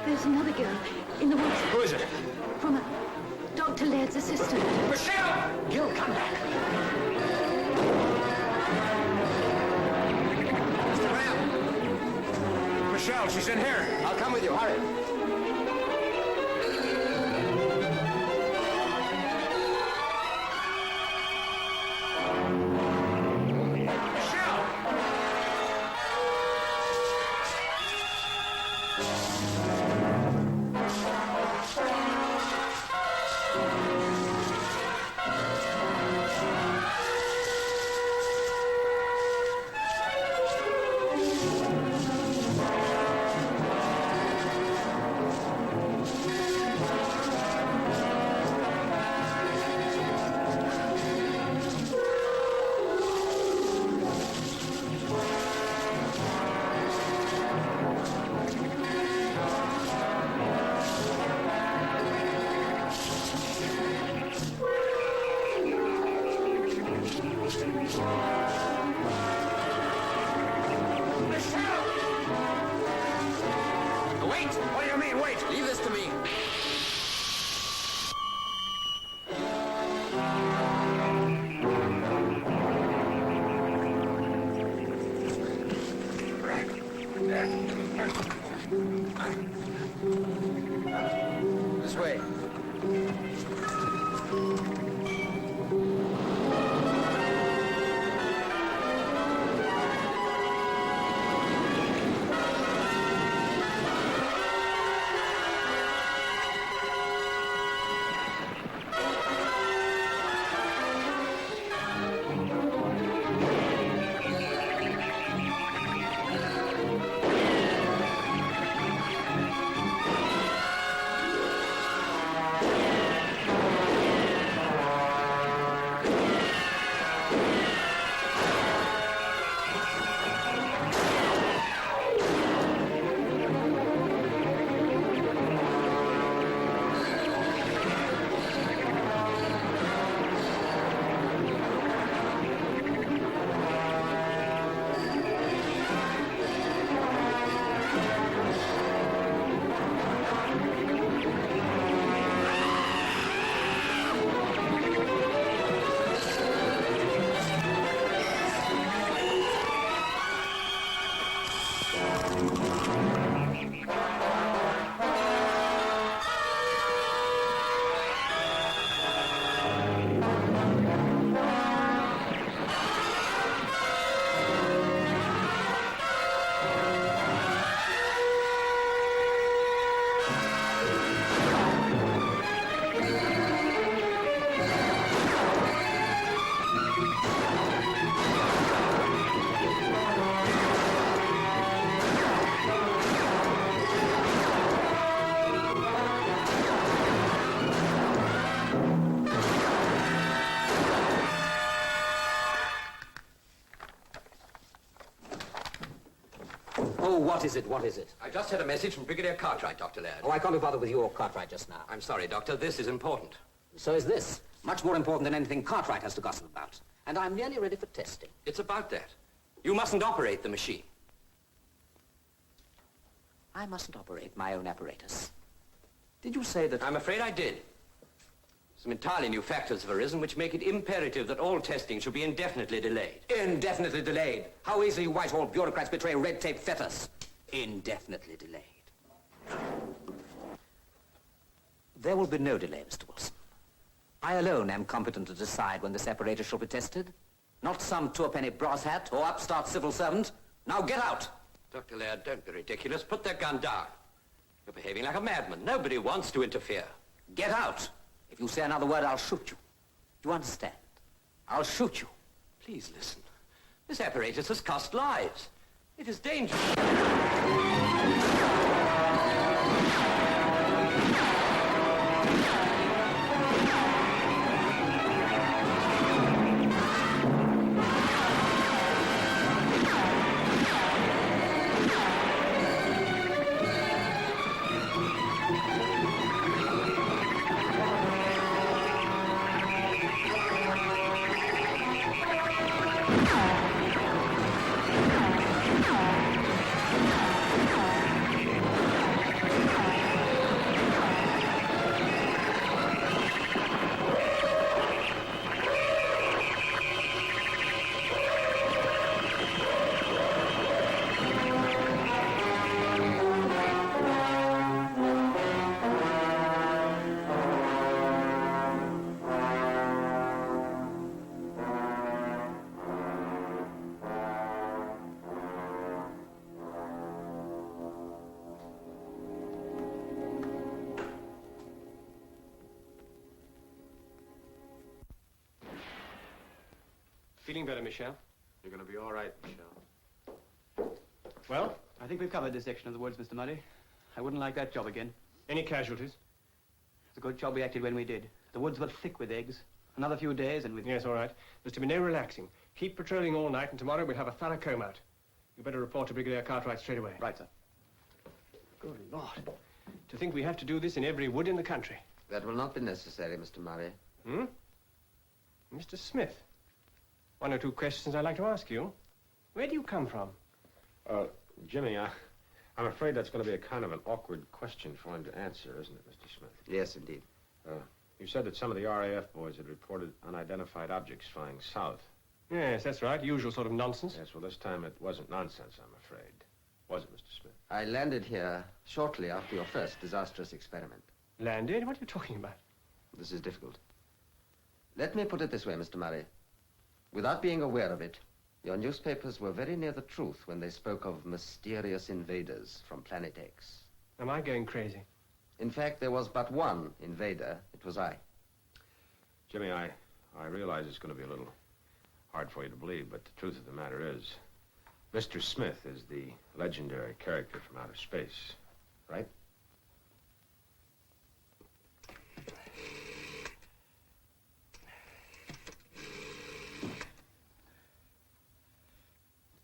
There's another girl in the woods. Who is it? From Dr. Laird's assistant. Michelle! Gil, come back. Mr. Graham! Michelle, she's in here. I'll come with you. Hurry. Wait! What do you mean, wait? Leave this to me. This way. Oh, what is it? What is it? I just had a message from Brigadier Cartwright, Dr. Laird. Oh, I can't be bothered with you or Cartwright just now. I'm sorry, Doctor. This is important. So is this. Much more important than anything Cartwright has to gossip about. And I'm nearly ready for testing. It's about that. You mustn't operate the machine. I mustn't operate my own apparatus. Did you say that... I'm afraid I did. Some entirely new factors have arisen which make it imperative that all testing should be indefinitely delayed. Indefinitely delayed. How easily Whitehall bureaucrats betray red tape fetters. Indefinitely delayed. There will be no delay, Mr. Wilson. I alone am competent to decide when this apparatus shall be tested. Not some two-penny brass hat or upstart civil servant. Now get out! Dr. Laird, don't be ridiculous. Put that gun down. You're behaving like a madman. Nobody wants to interfere. Get out! If you say another word, I'll shoot you. Do you understand? I'll shoot you. Please listen. This apparatus has cost lives. It is dangerous. Feeling better, Michelle? You're going to be all right, Michelle. Well? I think we've covered this section of the woods, Mr. Murray. I wouldn't like that job again. Any casualties? It's a good job we acted when we did. The woods were thick with eggs. Another few days and we'd... Yes, all right. There's to be no relaxing. Keep patrolling all night, and tomorrow we'll have a thorough comb out. You better report to Brigadier Cartwright straight away. Right, sir. Good Lord. To think we have to do this in every wood in the country. That will not be necessary, Mr. Murray. Hmm? Mr. Smith, one or two questions I'd like to ask you. Where do you come from? Jimmy, I'm afraid that's going to be a kind of an awkward question for him to answer, isn't it, Mr. Smith? Yes, indeed. You said that some of the RAF boys had reported unidentified objects flying south. Yes, that's right. Usual sort of nonsense. Yes, well, this time it wasn't nonsense, I'm afraid. Was it, Mr. Smith? I landed here shortly after your first disastrous experiment. Landed? What are you talking about? This is difficult. Let me put it this way, Mr. Murray. Without being aware of it, your newspapers were very near the truth when they spoke of mysterious invaders from Planet X. Am I going crazy? In fact, there was but one invader. It was I. Jimmy, I realize it's going to be a little hard for you to believe, but the truth of the matter is, Mr. Smith is the legendary character from outer space, right?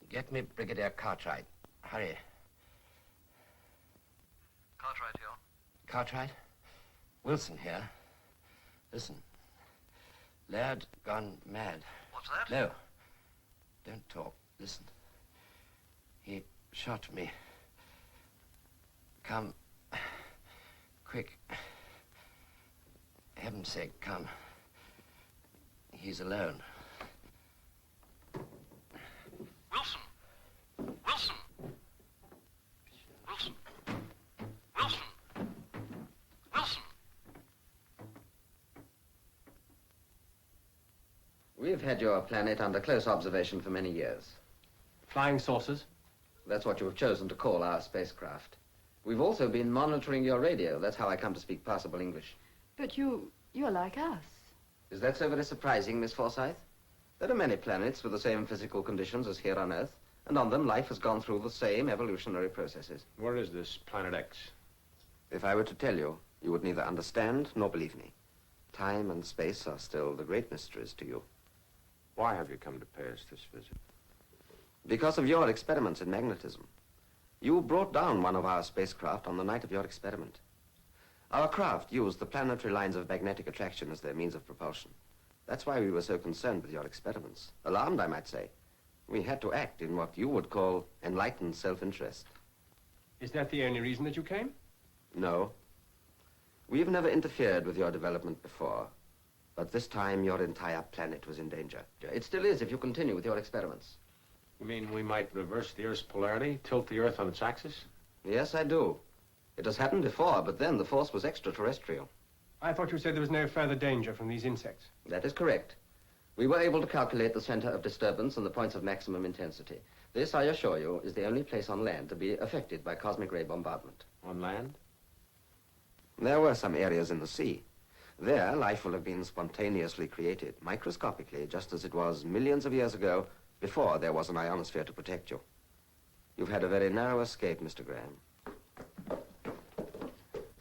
Get me Brigadier Cartwright. Hurry. Cartwright here. Cartwright? Wilson here. Listen. Laird gone mad. What's that? No. Don't talk. Listen. He shot me. Come. Quick. Heaven's sake, come. He's alone. Wilson! Wilson! Wilson! Wilson! Wilson! We've had your planet under close observation for many years. Flying saucers? That's what you have chosen to call our spacecraft. We've also been monitoring your radio. That's how I come to speak passable English. But you're like us. Is that so very surprising, Miss Forsyth? There are many planets with the same physical conditions as here on Earth, and on them life has gone through the same evolutionary processes. Where is this Planet X? If I were to tell you, you would neither understand nor believe me. Time and space are still the great mysteries to you. Why have you come to pay us this visit? Because of your experiments in magnetism. You brought down one of our spacecraft on the night of your experiment. Our craft used the planetary lines of magnetic attraction as their means of propulsion. That's why we were so concerned with your experiments. Alarmed, I might say. We had to act in what you would call enlightened self-interest. Is that the only reason that you came? No. We've never interfered with your development before. But this time, your entire planet was in danger. It still is if you continue with your experiments. You mean we might reverse the Earth's polarity, tilt the Earth on its axis? Yes, I do. It has happened before, but then the force was extraterrestrial. I thought you said there was no further danger from these insects. That is correct. We were able to calculate the center of disturbance and the points of maximum intensity. This, I assure you, is the only place on land to be affected by cosmic ray bombardment. On land? There were some areas in the sea. There, life will have been spontaneously created, microscopically, just as it was millions of years ago, before there was an ionosphere to protect you. You've had a very narrow escape, Mr. Graham.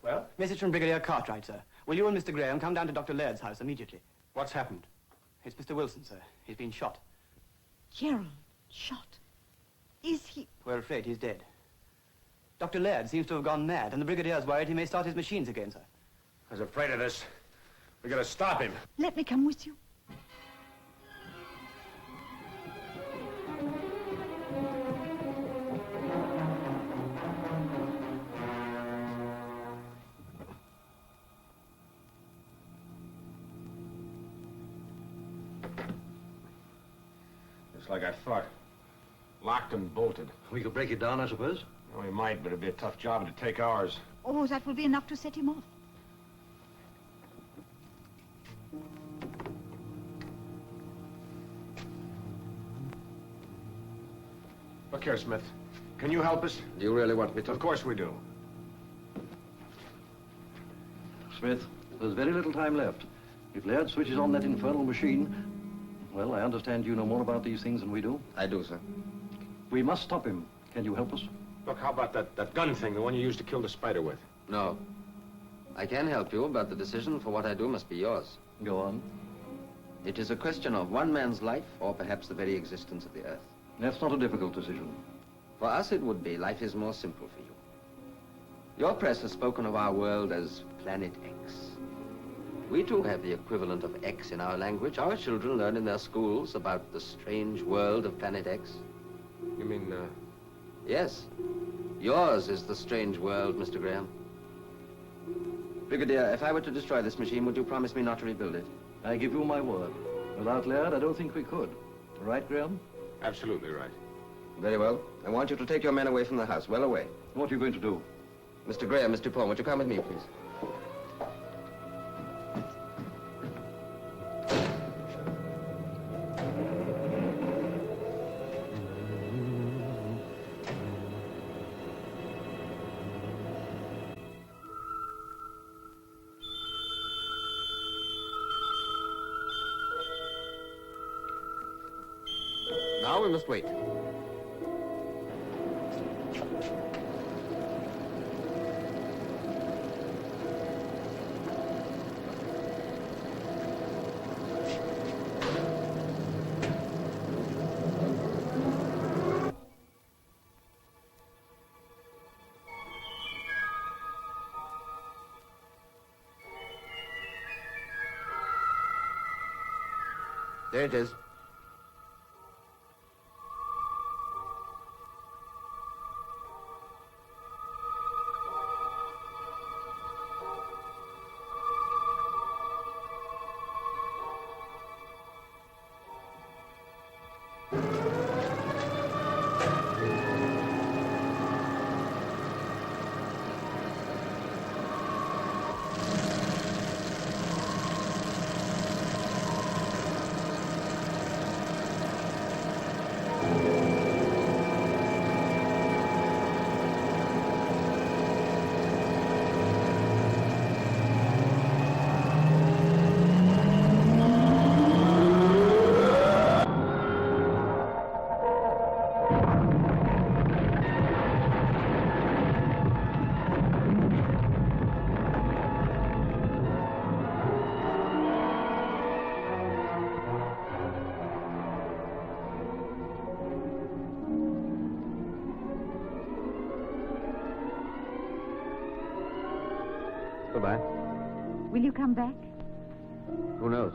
Well? Message from Brigadier Cartwright, sir. Will you and Mr. Graham come down to Dr. Laird's house immediately? What's happened? It's Mr. Wilson, sir. He's been shot. Gerald, shot. Is he... We're afraid he's dead. Dr. Laird seems to have gone mad, and the Brigadier's worried he may start his machines again, sir. I was afraid of this. We gotta stop him. Let me come with you. Just like I thought. Locked and bolted. We could break it down, I suppose. Well, we might, but it'd be a tough job. It'd take hours. Oh, that will be enough to set him off. Look here, Smith. Can you help us? Do you really want me to? Of course we do. Smith, there's very little time left. If Laird switches on that infernal machine, Well, I understand you know more about these things than we do. I do, sir. We must stop him. Can you help us? Look, how about that gun thing, the one you used to kill the spider with? No. I can help you, but the decision for what I do must be yours. Go on. It is a question of one man's life, or perhaps the very existence of the Earth. That's not a difficult decision. For us, it would be. Life is more simple for you. Your press has spoken of our world as Planet X. We too have the equivalent of X in our language. Our children learn in their schools about the strange world of Planet X. You mean, Yes. Yours is the strange world, Mr. Graham. Brigadier, if I were to destroy this machine, would you promise me not to rebuild it? I give you my word. Without Laird, I don't think we could. Right, Graham? Absolutely right. Very well. I want you to take your men away from the house, well away. What are you going to do? Mr. Graham, Mr. Paul, would you come with me, please? Now we must wait. There it is. Goodbye. Will you come back? Who knows?